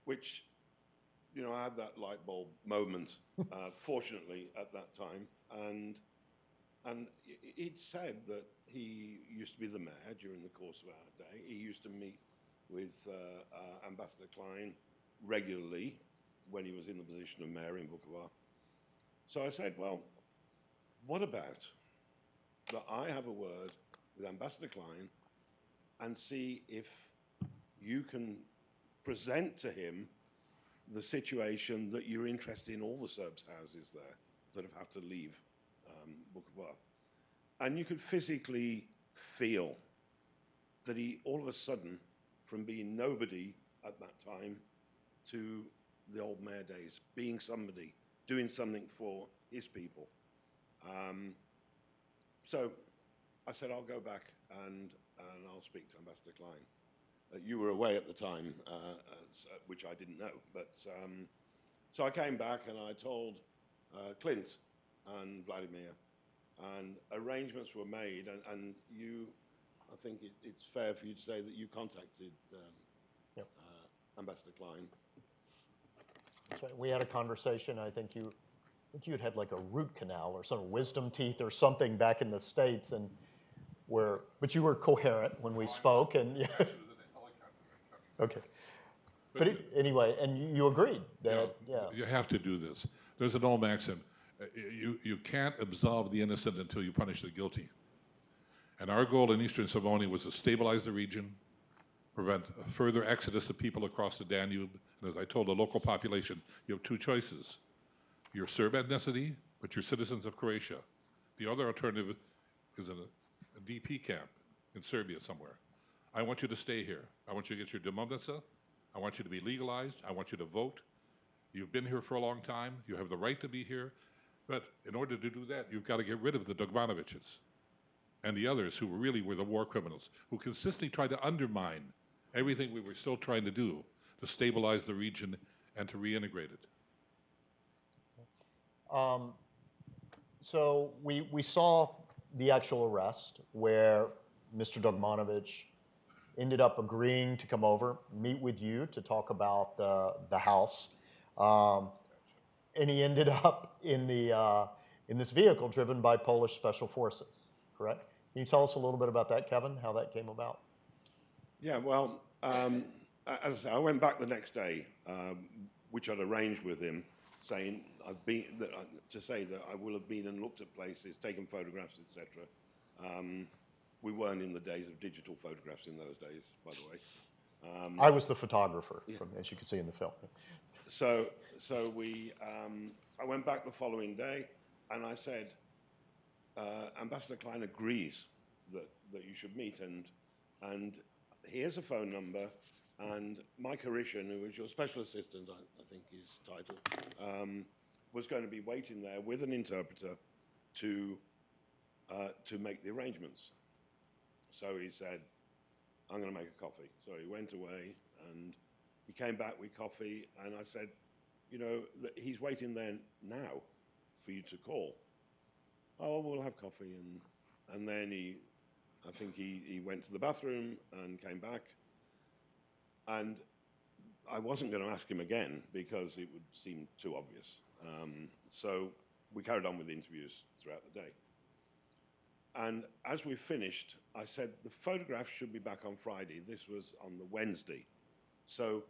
which, you know, I had that light bulb moment, fortunately, at that time. And he'd said that he used to be the mayor during the course of our day. He used to meet with Ambassador Klein regularly when he was in the position of mayor in Vukovar. So I said, well, what about that I have a word with Ambassador Klein and see if you can present to him the situation that you're interested in all the Serbs' houses there that have had to leave Vukovar. And you could physically feel that he, all of a sudden, from being nobody at that time to the old mayor days, being somebody, doing something for his people. So I said, I'll go back and I'll speak to Ambassador Klein. You were away at the time, which I didn't know. But so I came back and I told Clint and Vladimir, and arrangements were made. And you I think it's fair for you to say that you contacted Yep. Ambassador Klein. That's right. We had a conversation. I think you had like a root canal or some wisdom teeth or something back in the States, and but you were coherent when we spoke, and yeah. Okay. But anyway, and you agreed that, yeah. You have to do this. There's an old maxim, you can't absolve the innocent until you punish the guilty. And our goal in Eastern Slavony was to stabilize the region, prevent a further exodus of people across the Danube. And as I told the local population, you have two choices. You're Serb ethnicity, but you're citizens of Croatia. The other alternative is a DP camp in Serbia somewhere. I want you to stay here. I want you to get your domovnica. I want you to be legalized. I want you to vote. You've been here for a long time. You have the right to be here. But in order to do that, you've got to get rid of the Dogmanoviches and the others who really were the war criminals, who consistently tried to undermine everything we were still trying to do to stabilize the region and to reintegrate it. So we saw the actual arrest where Mr. Dogmanovic ended up agreeing to come over, meet with you to talk about the house, and he ended up in this vehicle driven by Polish Special Forces, correct? Can you tell us a little bit about that, Kevin, how that came about? Yeah, well, as I say, I went back the next day, which I'd arranged with him, saying to say that I will have been and looked at places, taken photographs, etc. We weren't in the days of digital photographs in those days, by the way. I was the photographer, as you can see in the film. So I went back the following day, and I said, Ambassador Klein agrees that you should meet, and here's a phone number, and Mike Harishan, who was your special assistant, I think his title, was going to be waiting there with an interpreter to make the arrangements. So he said, I'm going to make a coffee. So he went away, and he came back with coffee, and I said, you know, he's waiting there now for you to call. Oh, we'll have coffee, and then I think he went to the bathroom and came back, and I wasn't going to ask him again because it would seem too obvious. So we carried on with the interviews throughout the day. And as we finished, I said, the photograph should be back on Friday. This was on the Wednesday. So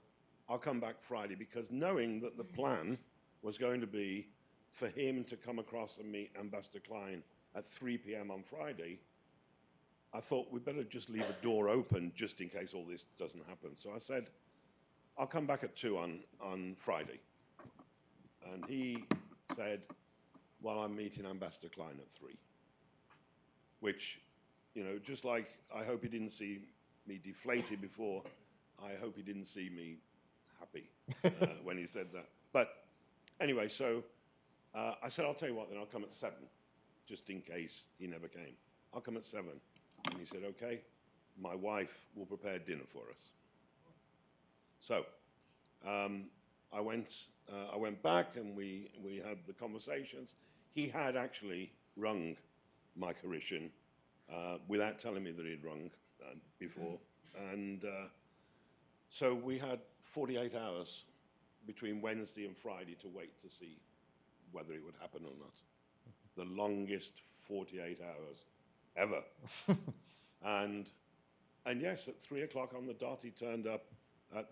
I'll come back Friday, because knowing that the plan was going to be for him to come across and meet Ambassador Klein at 3 p.m. on Friday, I thought we'd better just leave a door open just in case all this doesn't happen. So I said, I'll come back at 2 on Friday. And he said, well, I'm meeting Ambassador Klein at 3. Which, you know, just like I hope he didn't see me deflated before, I hope he didn't see me happy when he said that. But anyway, so I said, I'll tell you what, then I'll come at 7, just in case he never came. I'll come at 7. And he said, okay, my wife will prepare dinner for us. So I went back, and we had the conversations. He had actually rung Mike Harishan without telling me that he'd rung before. And so we had 48 hours between Wednesday and Friday to wait to see whether it would happen or not. The longest 48 hours ever. and yes, at 3 o'clock on the dot, he turned up at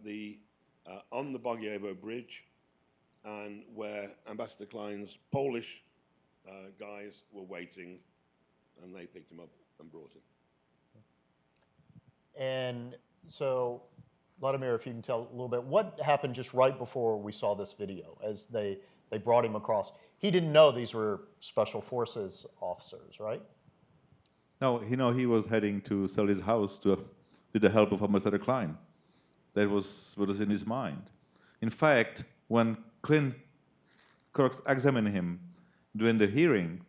on the Bogiewo Bridge, and where Ambassador Klein's Polish guys were waiting, and they picked him up and brought him. And so, Vladimir, if you can tell a little bit, what happened just right before we saw this video as they brought him across? He didn't know these were Special Forces officers, right? No, he was heading to sell his house with the help of Ambassador Klein. That was what was in his mind. In fact, when Clint examined him during the hearing,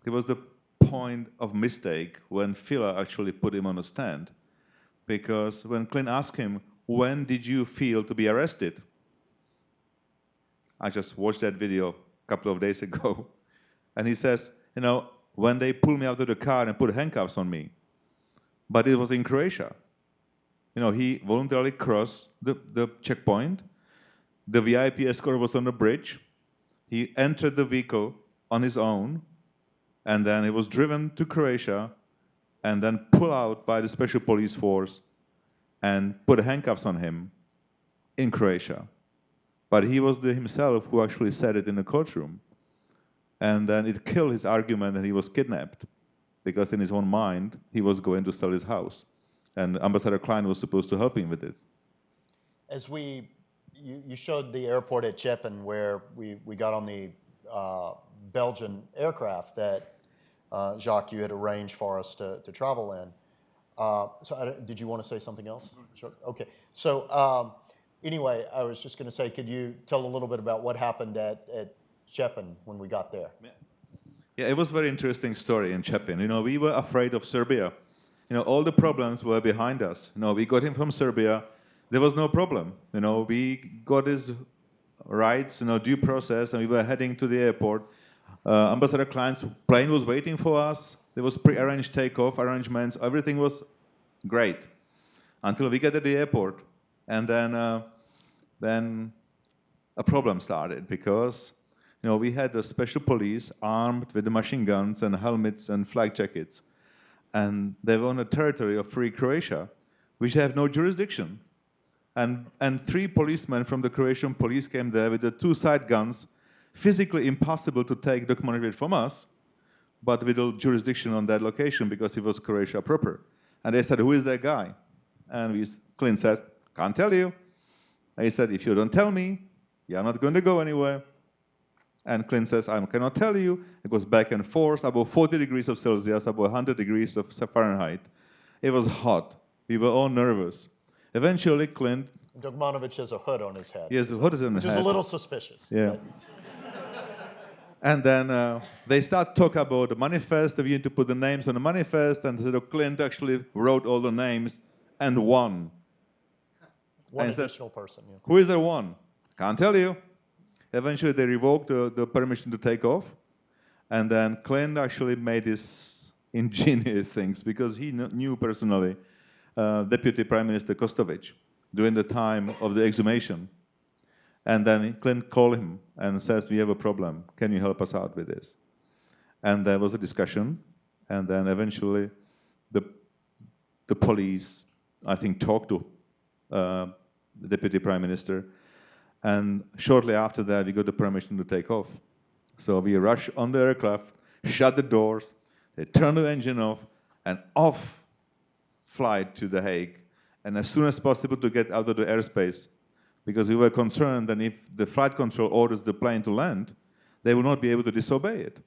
it was the point of mistake when Fila actually put him on the stand. Because when Clint asked him, when did you feel to be arrested? I just watched that video a couple of days ago. And he says, when they pulled me out of the car and put handcuffs on me. but it was in Croatia. He voluntarily crossed the checkpoint. The VIP escort was on the bridge. He entered the vehicle on his own, and then he was driven to Croatia and then pulled out by the special police force and put handcuffs on him in Croatia. But he was himself who actually said it in the courtroom. And then it killed his argument that he was kidnapped, because in his own mind, he was going to sell his house. And Ambassador Klein was supposed to help him with it. As you showed the airport at Chepin where we got on the Belgian aircraft that Jacques, you had arranged for us to travel in. Did you want to say something else? Sure. Okay. So anyway, I was just going to say, could you tell a little bit about what happened at Chepin when we got there? Yeah, it was a very interesting story in Chepin. We were afraid of Serbia. All the problems were behind us. We got him from Serbia. There was no problem. We got his rights, due process, and we were heading to the airport. Ambassador Klein's plane was waiting for us. There was pre-arranged takeoff arrangements. Everything was great until we get at the airport, and then a problem started, because we had the special police armed with the machine guns and helmets and flak jackets, and they were on the territory of Free Croatia, which have no jurisdiction. And 3 policemen from the Croatian police came there with the 2 side guns, physically impossible to take Dokmanovic from us, but with a jurisdiction on that location because it was Croatia proper. And they said, "Who is that guy?" And Clint said, "Can't tell you." And he said, "If you don't tell me, you're not going to go anywhere." And Clint says, "I cannot tell you." It goes back and forth, about 40 degrees of Celsius, about 100 degrees of Fahrenheit. It was hot. We were all nervous. Eventually, Clint... Dokmanovic has a hood on his head. He has a hood on his head. Which is a little suspicious. Yeah. And then they start to talk about the manifest. We need to put the names on the manifest. And so Clint actually wrote all the names and won. One and additional person. Yeah. "Who is the one?" "Can't tell you." Eventually, they revoked the permission to take off. And then Clint actually made these ingenious things, because he knew personally Deputy Prime Minister Kostovic during the time of the exhumation. And then Clint called him and says, "We have a problem. Can you help us out with this?" And there was a discussion. And then eventually the police, I think, talked to the Deputy Prime Minister. And shortly after that, we got the permission to take off. So we rushed on the aircraft, shut the doors, they turned the engine off, and off flight to The Hague. And as soon as possible to get out of the airspace, because we were concerned that if the flight control orders the plane to land, they would not be able to disobey it.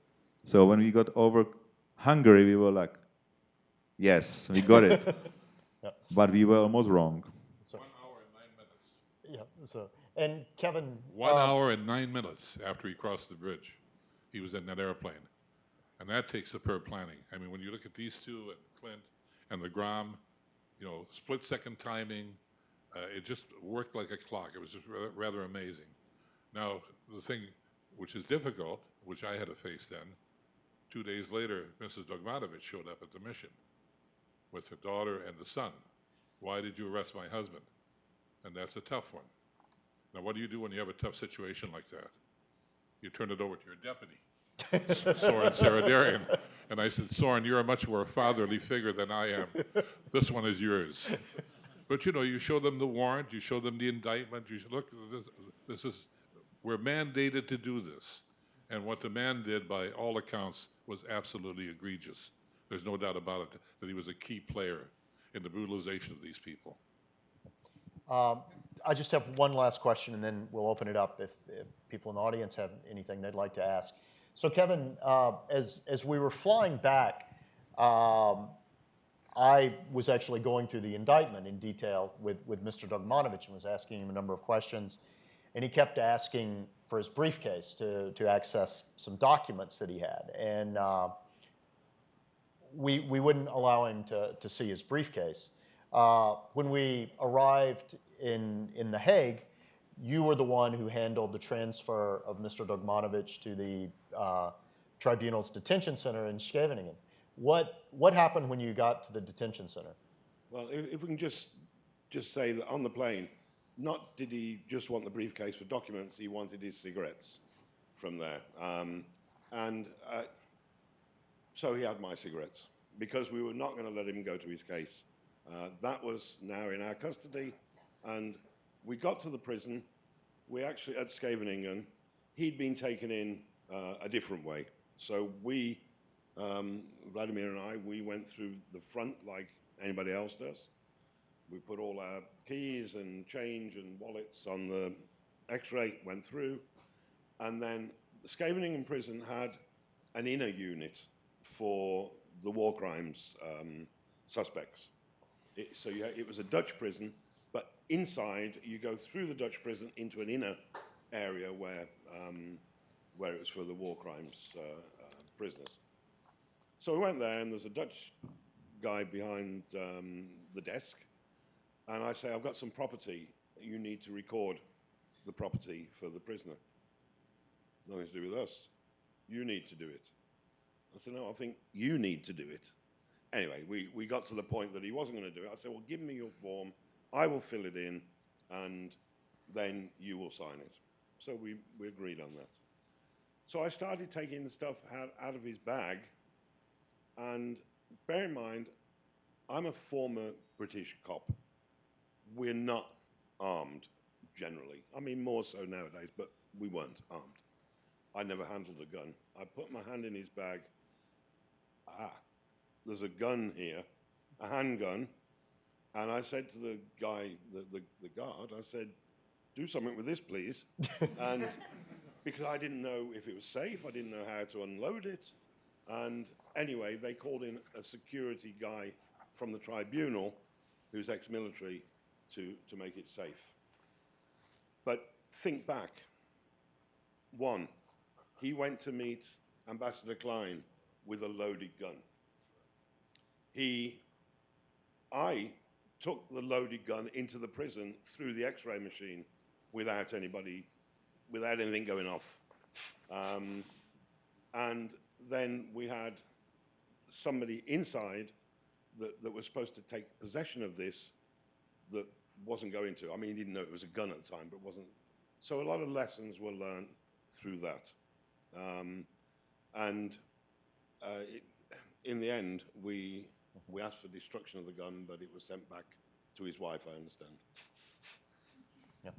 So when we got over Hungary, we were like, yes, we got it. Yeah. But we were almost wrong. 1 hour and 9 minutes. Yeah. And Kevin... 1 hour and 9 minutes after he crossed the bridge, he was in that airplane. And that takes superb planning. I mean, when you look at these two, and Clint and the Grom, split-second timing, it just worked like a clock. It was just rather amazing. Now, the thing which is difficult, which I had to face then, 2 days later, Mrs. Dokmanovic showed up at the mission with her daughter and the son. "Why did you arrest my husband?" And that's a tough one. Now, what do you do when you have a tough situation like that? You turn it over to your deputy, Soren Saradarian. And I said, "Soren, you're a much more fatherly figure than I am. This one is yours." But you show them the warrant, you show them the indictment, you look, we're mandated to do this. And what the man did, by all accounts, was absolutely egregious. There's no doubt about it that he was a key player in the brutalization of these people. I just have one last question, and then we'll open it up if people in the audience have anything they'd like to ask. So, Kevin, as we were flying back, I was actually going through the indictment in detail with Mr. Dokmanovic and was asking him a number of questions. And he kept asking for his briefcase to access some documents that he had. And we wouldn't allow him to see his briefcase. When we arrived in The Hague, you were the one who handled the transfer of Mr. Dokmanovic to the tribunal's detention center in Scheveningen. What happened when you got to the detention center? Well, if we can just say that on the plane, not did he just want the briefcase for documents, he wanted his cigarettes from there. So he had my cigarettes because we were not going to let him go to his case. That was now in our custody, and we got to the prison. We actually, at Scheveningen, he'd been taken in a different way. So we, Vladimir and I, we went through the front like anybody else does. We put all our keys and change and wallets on the X-ray, went through, and then the Scheveningen prison had an inner unit for the war crimes suspects. It was a Dutch prison, but inside you go through the Dutch prison into an inner area where it was for the war crimes prisoners. So we went there, and there's a Dutch guy behind the desk, and I say, I've got some property. You need to record the property for the prisoner. Nothing to do with us. You need to do it. I said, no, I think you need to do it. Anyway, we got to the point that he wasn't going to do it. I said, well, give me your form. I will fill it in, and then you will sign it. So we agreed on that. So I started taking the stuff out of his bag, and bear in mind, I'm a former British cop. We're not armed, generally. I mean, more so nowadays, but we weren't armed. I never handled a gun. I put my hand in his bag. There's a gun here, a handgun. And I said to the guy, the guard, I said, do something with this, please. And because I didn't know if it was safe, I didn't know how to unload it. And anyway, they called in a security guy from the tribunal who's ex-military to make it safe. But think back. One, he went to meet Ambassador Klein with a loaded gun. I took the loaded gun into the prison through the X-ray machine without anything going off. And then we had somebody inside that was supposed to take possession of this that wasn't going to. I mean, he didn't know it was a gun at the time, but wasn't. So a lot of lessons were learned through that. In the end, we asked for destruction of the gun, but it was sent back to his wife, I understand. Yeah.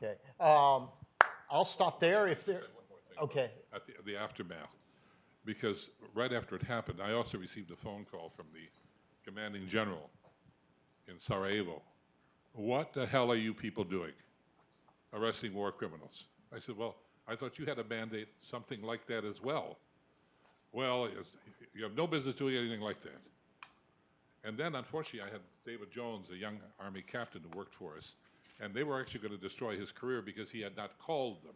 Okay. I'll stop there if there. One more thing. Okay. At the aftermath, because right after it happened, I also received a phone call from the commanding general in Sarajevo. What the hell are you people doing, arresting war criminals? I said, well, I thought you had a mandate, something like that as well. Well, you have no business doing anything like that. And then, unfortunately, I had David Jones, a young Army captain who worked for us, and they were actually going to destroy his career because he had not called them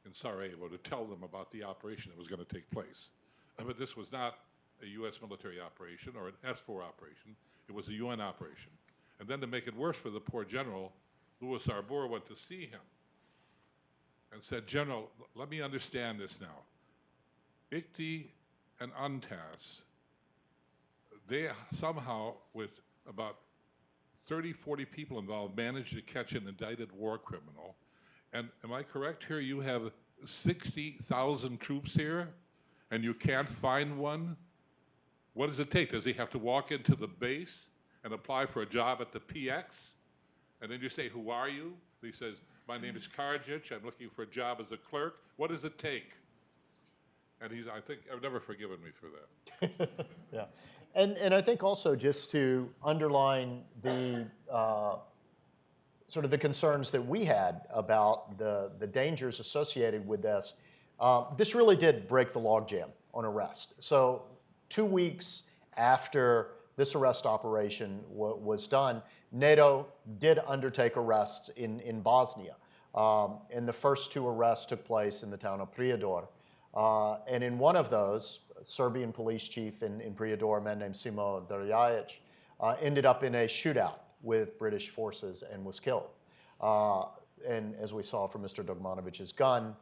in Sarajevo to tell them about the operation that was going to take place. But this was not a U.S. military operation or an S-4 operation. It was a UN operation. And then to make it worse for the poor general, Louis Arbour went to see him and said, General, let me understand this now. ICTY and UNTAS, they somehow, with about 30, 40 people involved, managed to catch an indicted war criminal. And am I correct here? You have 60,000 troops here, and you can't find one? What does it take? Does he have to walk into the base and apply for a job at the PX? And then you say, who are you? He says, my name is Karjic. I'm looking for a job as a clerk. What does it take? And I think, I've never forgiven me for that. Yeah. And I think also just to underline the sort of the concerns that we had about the dangers associated with this, this really did break the logjam on arrest. So 2 weeks after this arrest operation was done, NATO did undertake arrests in Bosnia. And the first 2 arrests took place in the town of Prijedor. And in one of those, a Serbian police chief in Prijedor, a man named Simo Drljajic, ended up in a shootout with British forces and was killed. And as we saw from Mr. Dogmanovic's gun,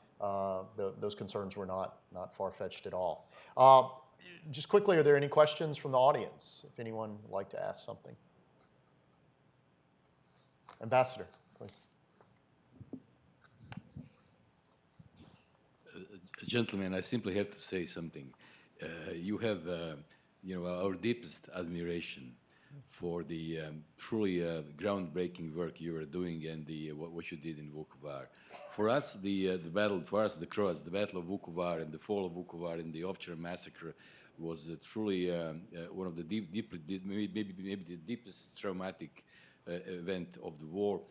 those concerns were not far-fetched at all. just quickly, are there any questions from the audience? If anyone would like to ask something. Ambassador, please. Gentlemen, I simply have to say something. You have, our deepest admiration for the truly groundbreaking work you are doing and what you did in Vukovar. For us, the battle, for us, the Croats, the Battle of Vukovar and the fall of Vukovar and the Ovčar massacre was truly one of the maybe the deepest traumatic event of the war,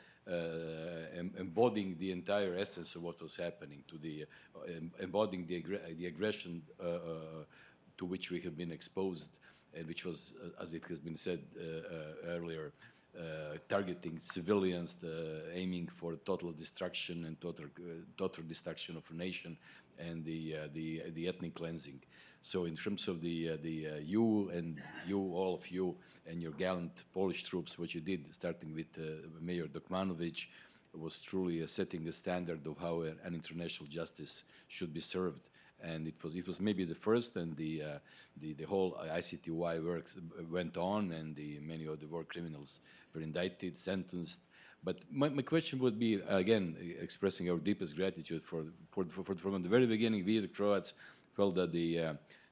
embodying the entire essence of what was happening, embodying the aggression to which we have been exposed, and which was, as it has been said earlier, targeting civilians, aiming for total destruction and total destruction of a nation, and the ethnic cleansing. So in terms of all of you and your gallant Polish troops, what you did, starting with Mayor Dokmanowicz, was truly setting the standard of how an international justice should be served. And it was maybe the first, and the whole ICTY work went on, and many of the war criminals were indicted, sentenced. But my question would be, again, expressing our deepest gratitude from the very beginning. We, the Croats, felt that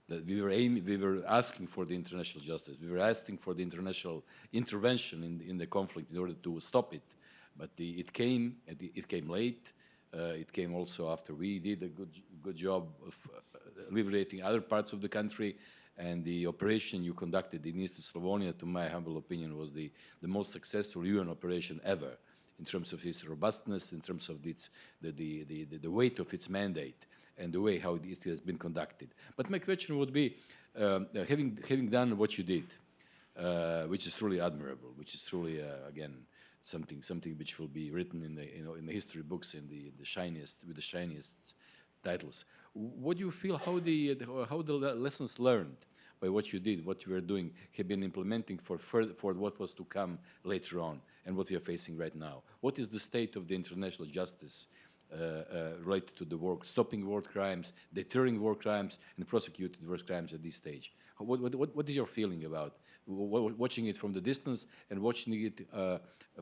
that we were asking for the international justice. We were asking for the international intervention in the conflict in order to stop it. But it came late. It came also after we did a good job of liberating other parts of the country, and the operation you conducted in East Slavonia, to my humble opinion, was the most successful UN operation ever, in terms of its robustness, in terms of the weight of its mandate, and the way how it has been conducted. But my question would be, having done what you did, which is truly admirable, which is truly again something which will be written in the history books with the shiniest titles. What do you feel? How the lessons learned by what you did, what you were doing, have been implementing for what was to come later on, and what we are facing right now? What is the state of the international justice related to the work, stopping war crimes, deterring war crimes, and prosecuting war crimes at this stage? What is your feeling about watching it from the distance and watching it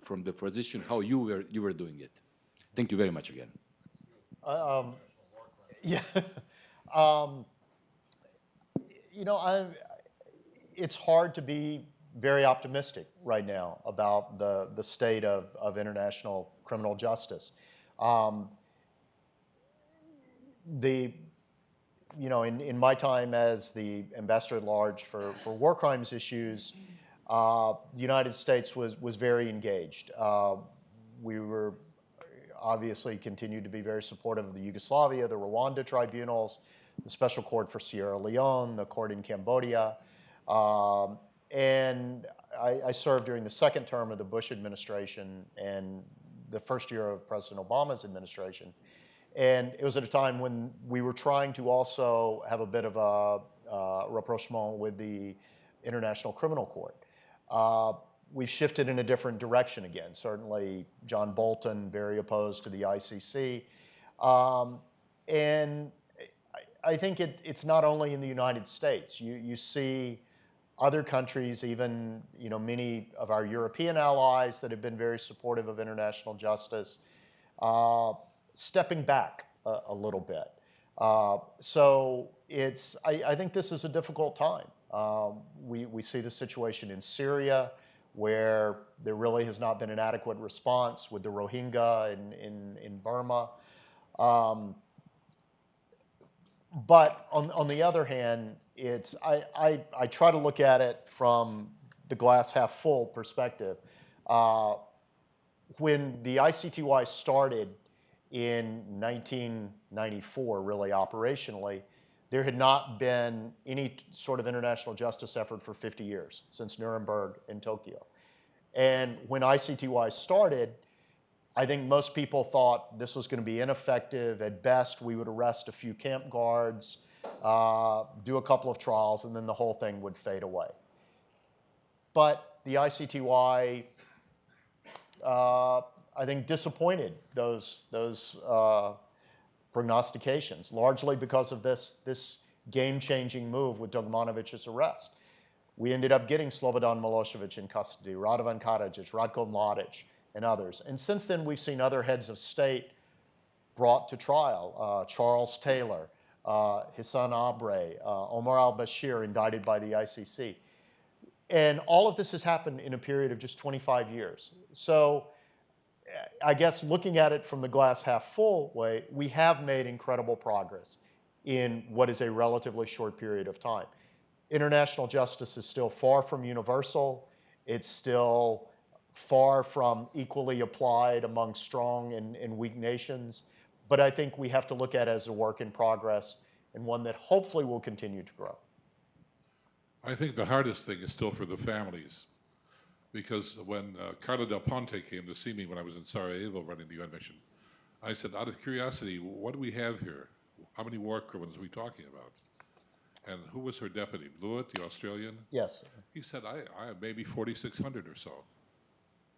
from the position how you were doing it? Thank you very much again. Yeah. It's hard to be very optimistic right now about the state of international criminal justice. In my time as the ambassador at large for war crimes issues, the United States was very engaged. We were obviously continued to be very supportive of the Yugoslavia, the Rwanda tribunals, the Special Court for Sierra Leone, the court in Cambodia. And I served during the second term of the Bush administration and the first year of President Obama's administration. And it was at a time when we were trying to also have a bit of a rapprochement with the International Criminal Court. We've shifted in a different direction again. Certainly, John Bolton, very opposed to the ICC. And I think it's not only in the United States. You see other countries, even many of our European allies that have been very supportive of international justice, stepping back a little bit. So I think this is a difficult time. We see the situation in Syria, where there really has not been an adequate response with the Rohingya in Burma. But on the other hand, I try to look at it from the glass half full perspective. When the ICTY started in 1994, really operationally, there had not been any sort of international justice effort for 50 years, since Nuremberg and Tokyo. And when ICTY started, I think most people thought this was going to be ineffective. At best, we would arrest a few camp guards, do a couple of trials, and then the whole thing would fade away. But the ICTY, I think, disappointed those prognostications, largely because of this game-changing move with Dogmanovic's arrest. We ended up getting Slobodan Milosevic in custody, Radovan Karadzic, Ratko Mladic, and others. And since then, we've seen other heads of state brought to trial. Charles Taylor, Hassan Abre, Omar al-Bashir indicted by the ICC. And all of this has happened in a period of just 25 years. So I guess looking at it from the glass half full way, we have made incredible progress in what is a relatively short period of time. International justice is still far from universal. It's still far from equally applied among strong and weak nations. But I think we have to look at it as a work in progress and one that hopefully will continue to grow. I think the hardest thing is still for the families, because when Carla Del Ponte came to see me when I was in Sarajevo running the UN mission, I said, out of curiosity, what do we have here? How many war criminals are we talking about? And who was her deputy? Blewett, the Australian? Yes. He said, I maybe 4,600 or so.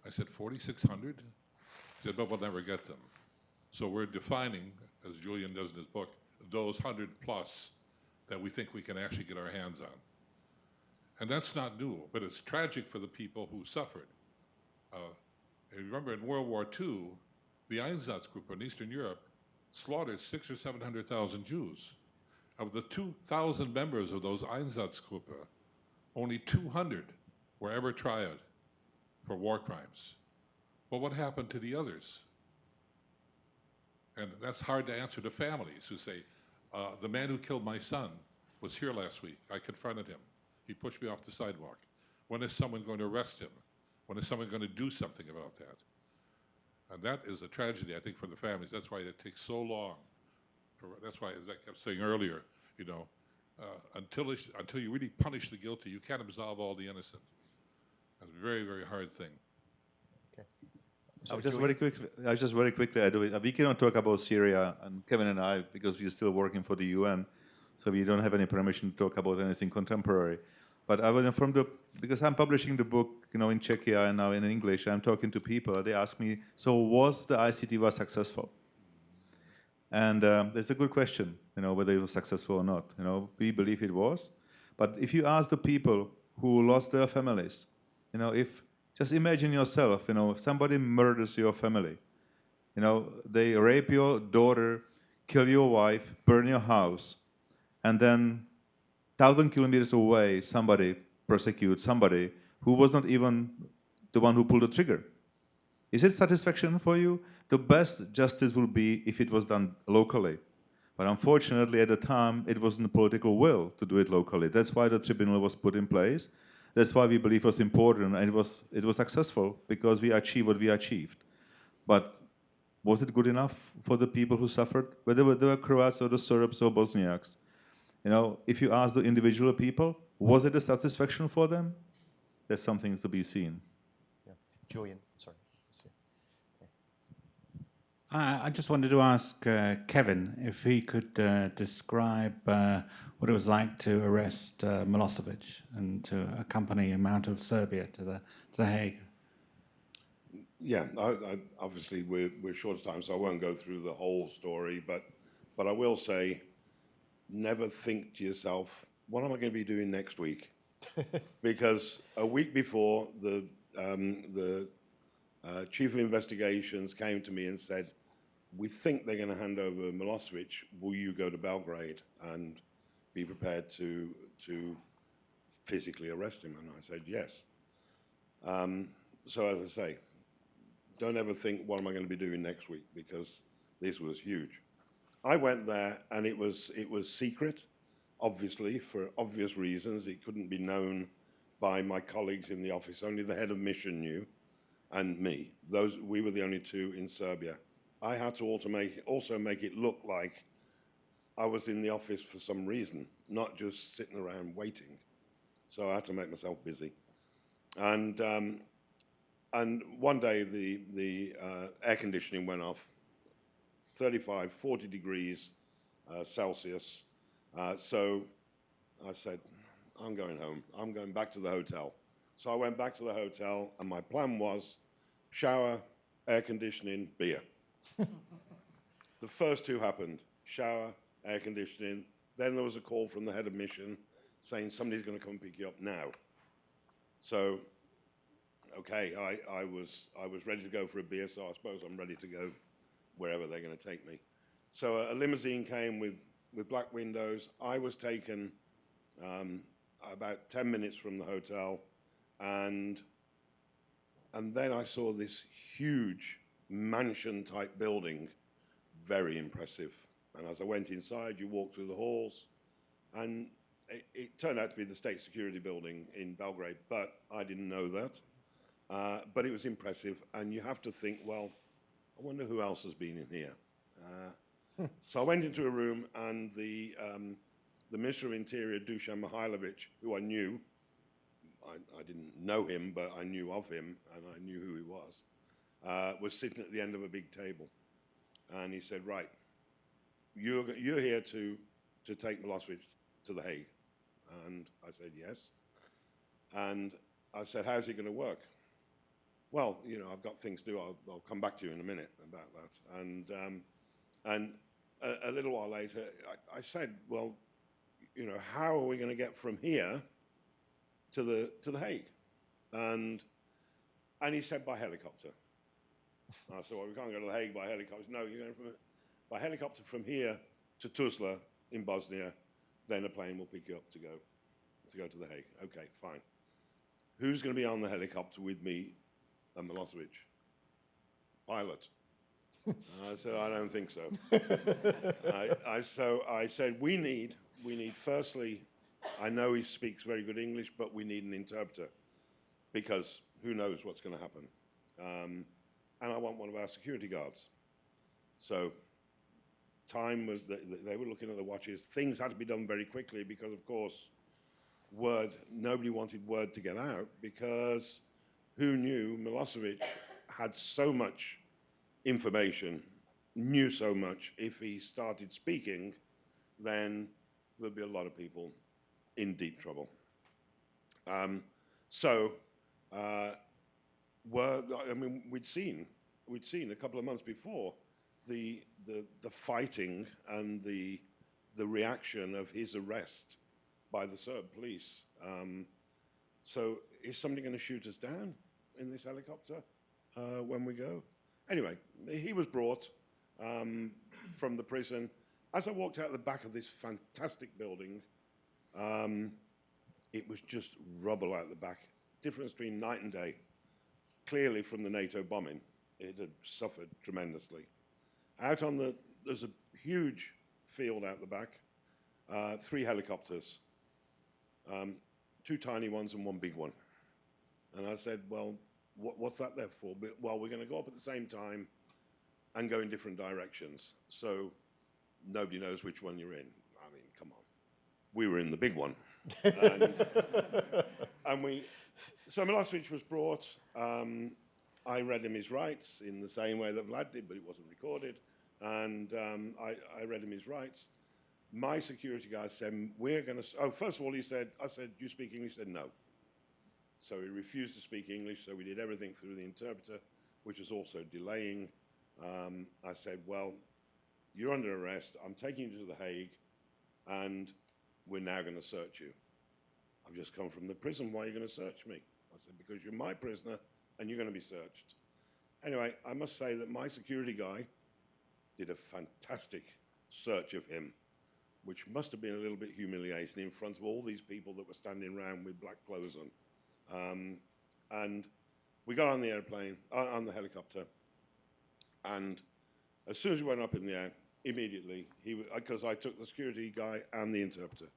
I said, 4,600? He said, but we'll never get them. So we're defining, as Julian does in his book, those 100 plus that we think we can actually get our hands on. And that's not new, but it's tragic for the people who suffered. Remember, in World War II, the Einsatzgruppe in Eastern Europe slaughtered 600,000 or 700,000 Jews. Of the 2,000 members of those Einsatzgruppe, only 200 were ever tried for war crimes. Well, what happened to the others? And that's hard to answer to families who say, the man who killed my son was here last week. I confronted him. He pushed me off the sidewalk. When is someone going to arrest him? When is someone going to do something about that? And that is a tragedy, I think, for the families. That's why it takes so long. That's why, as I kept saying earlier, you know, until you really punish the guilty, you can't absolve all the innocent. That's a very, very hard thing. Okay. I just very quickly add, we cannot talk about Syria, and Kevin and I, because we're still working for the UN, so we don't have any permission to talk about anything contemporary. But I will because I'm publishing the book, you know, in Czechia and now in English, I'm talking to people. They ask me, so was the ICTY successful? And it's a good question, you know, whether it was successful or not. You know, we believe it was. But if you ask the people who lost their families, you know, just imagine yourself, you know, if somebody murders your family, you know, they rape your daughter, kill your wife, burn your house, and then 1,000 kilometers away, somebody persecutes somebody who was not even the one who pulled the trigger. Is it satisfaction for you? The best justice will be if it was done locally. But unfortunately, at the time, it wasn't the political will to do it locally. That's why the tribunal was put in place. That's why we believe it was important, and it was successful because we achieved what we achieved. But was it good enough for the people who suffered, whether they were Croats or the Serbs or Bosniaks? You know, if you ask the individual people, was it a satisfaction for them? There's something to be seen. Yeah. Julian, sorry. I just wanted to ask Kevin if he could describe what it was like to arrest Milosevic and to accompany him out of Serbia to The Hague. Yeah, obviously we're short of time, so I won't go through the whole story, but I will say, never think to yourself, what am I going to be doing next week? Because a week before, the chief of investigations came to me and said, we think they're going to hand over Milosevic. Will you go to Belgrade and be prepared to physically arrest him? And I said, yes. So as I say, don't ever think, what am I going to be doing next week? Because this was huge. I went there, and it was secret, obviously, for obvious reasons. It couldn't be known by my colleagues in the office. Only the head of mission knew, and me. We were the only two in Serbia. I had to also make it look like I was in the office for some reason, not just sitting around waiting. So I had to make myself busy. And one day the air conditioning went off, 35, 40 degrees Celsius. So I said, I'm going home. I'm going back to the hotel. So I went back to the hotel, and my plan was shower, air conditioning, beer. The first two happened, shower, air conditioning, Then there was a call from the head of mission saying somebody's going to come and pick you up now. So, okay, I was ready to go for a beer, so I suppose I'm ready to go wherever they're going to take me. So a limousine came with black windows. I was taken about 10 minutes from the hotel, and then I saw this huge mansion-type building, very impressive. And as I went inside, you walk through the halls, and it turned out to be the State Security Building in Belgrade, but I didn't know that. But it was impressive, and you have to think, well, I wonder who else has been in here. So I went into a room, and the Minister of Interior, Dusan Mihailovic, who I knew, I didn't know him, but I knew of him, and I knew who he was sitting at the end of a big table. And he said, right, you're here to take Milosevic to The Hague. And I said, yes. And I said, how's it going to work? Well, you know, I've got things to do. I'll come back to you in a minute about that. And a little while later, I said, well, you know, how are we going to get from here to the Hague? And he said, by helicopter. I said, well, we can't go to The Hague by helicopter. No, you're going by helicopter from here to Tuzla in Bosnia, then a plane will pick you up to go to The Hague. Okay, fine. Who's going to be on the helicopter with me and Milosevic? Pilot. I said, I don't think so. I said, we need firstly, I know he speaks very good English, but we need an interpreter because who knows what's going to happen. And I want one of our security guards. So time was, they were looking at the watches. Things had to be done very quickly because, of course, nobody wanted word to get out because who knew Milosevic had so much information, knew so much. If he started speaking, then there'd be a lot of people in deep trouble. We'd seen a couple of months before the fighting and the reaction of his arrest by the Serb police. So is somebody going to shoot us down in this helicopter when we go? Anyway, he was brought from the prison. As I walked out the back of this fantastic building, it was just rubble out the back. Difference between night and day. Clearly from the NATO bombing, it had suffered tremendously. There's a huge field out the back, 3 helicopters, 2 tiny ones and 1 big one. And I said, well, what's that there for? Well, we're going to go up at the same time and go in different directions. So nobody knows which one you're in. I mean, come on. We were in the big one. So Milosevic was brought. I read him his rights in the same way that Vlad did, but it wasn't recorded. And I read him his rights. My security guy said, first of all, I said, do you speak English? He said, no. So he refused to speak English, so we did everything through the interpreter, which was also delaying. I said, well, you're under arrest. I'm taking you to The Hague, and we're now going to search you. I've just come from the prison. Why are you going to search me? I said, because you're my prisoner, and you're going to be searched. Anyway, I must say that my security guy did a fantastic search of him, which must have been a little bit humiliating in front of all these people that were standing around with black clothes on. And we got on the airplane, on the helicopter, and as soon as we went up in the air, immediately, because I took the security guy and the interpreter,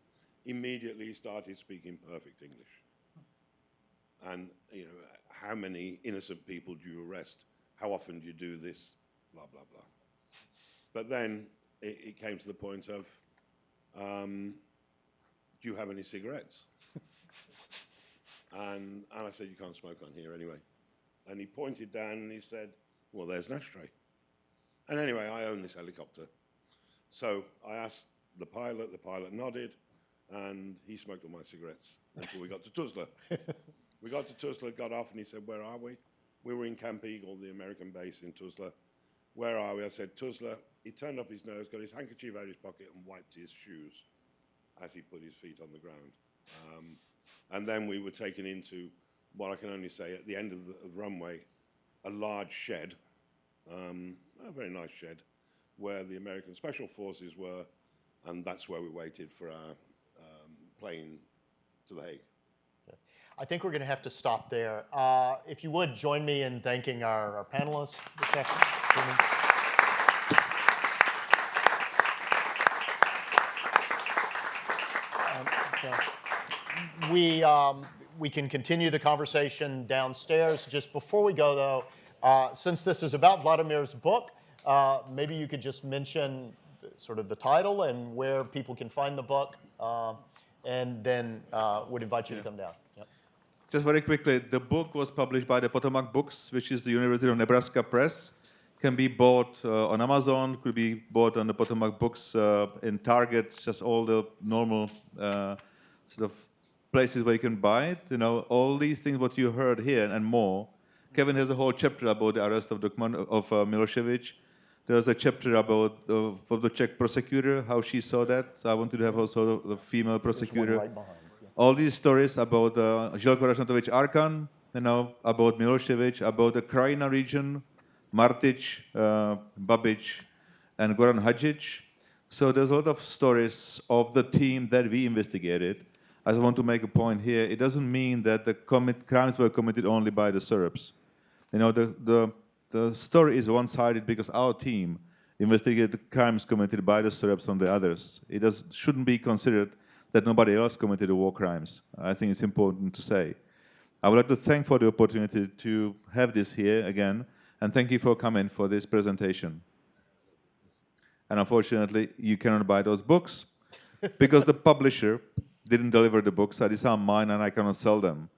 immediately started speaking perfect English. And, you know, how many innocent people do you arrest? How often do you do this? Blah, blah, blah. But then it came to the point of, do you have any cigarettes? And I said, you can't smoke on here anyway. And he pointed down and he said, well, there's an ashtray. And anyway, I own this helicopter. So I asked the pilot nodded, and he smoked all my cigarettes until we got to Tuzla. We got to Tuzla, got off, and he said, where are we? We were in Camp Eagle, the American base in Tuzla. Where are we? I said, Tuzla. He turned up his nose, got his handkerchief out of his pocket, and wiped his shoes. as he put his feet on the ground. And then we were taken into what I can only say at the end of the runway, a large shed, a very nice shed, where the American Special Forces were, and that's where we waited for our plane to The Hague. I think we're going to have to stop there. If you would, join me in thanking our panelists this afternoon. We can continue the conversation downstairs. Just before we go, though, since this is about Vladimir's book, maybe you could just mention sort of the title and where people can find the book, and then would invite you to come down. Yep. Just very quickly, the book was published by the Potomac Books, which is the University of Nebraska Press. Can be bought on Amazon, could be bought on the Potomac Books in Target, just all the normal sort of places where you can buy it. You know, all these things what you heard here and more. Kevin has a whole chapter about the arrest of Milosevic. There's a chapter about the Czech prosecutor, how she saw that. So I wanted to have also the female prosecutor. Right behind. Yeah. All these stories about Željko Rašnatovich Arkan, you know, about Milosevic, about the Krajina region, Martic, Babic, and Goran Hadžić. So there's a lot of stories of the team that we investigated. I just want to make a point here. It doesn't mean that the crimes were committed only by the Serbs. You know, the story is one-sided because our team investigated the crimes committed by the Serbs on the others. It shouldn't be considered that nobody else committed the war crimes. I think it's important to say. I would like to thank for the opportunity to have this here again, and thank you for coming for this presentation. And unfortunately, you cannot buy those books because the publisher didn't deliver the books. So these are mine, and I cannot sell them.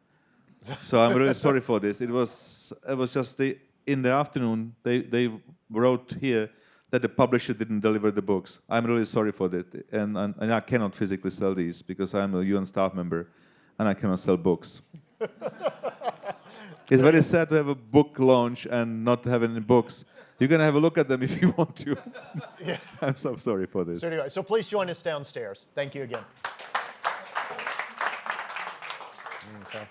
So I'm really sorry for this. It was just in the afternoon they wrote here that the publisher didn't deliver the books. I'm really sorry for that, and I cannot physically sell these because I'm a UN staff member, and I cannot sell books. It's very sad to have a book launch and not have any books. You can have a look at them if you want to. Yeah. I'm so sorry for this. So anyway, so please join us downstairs. Thank you again. Okay.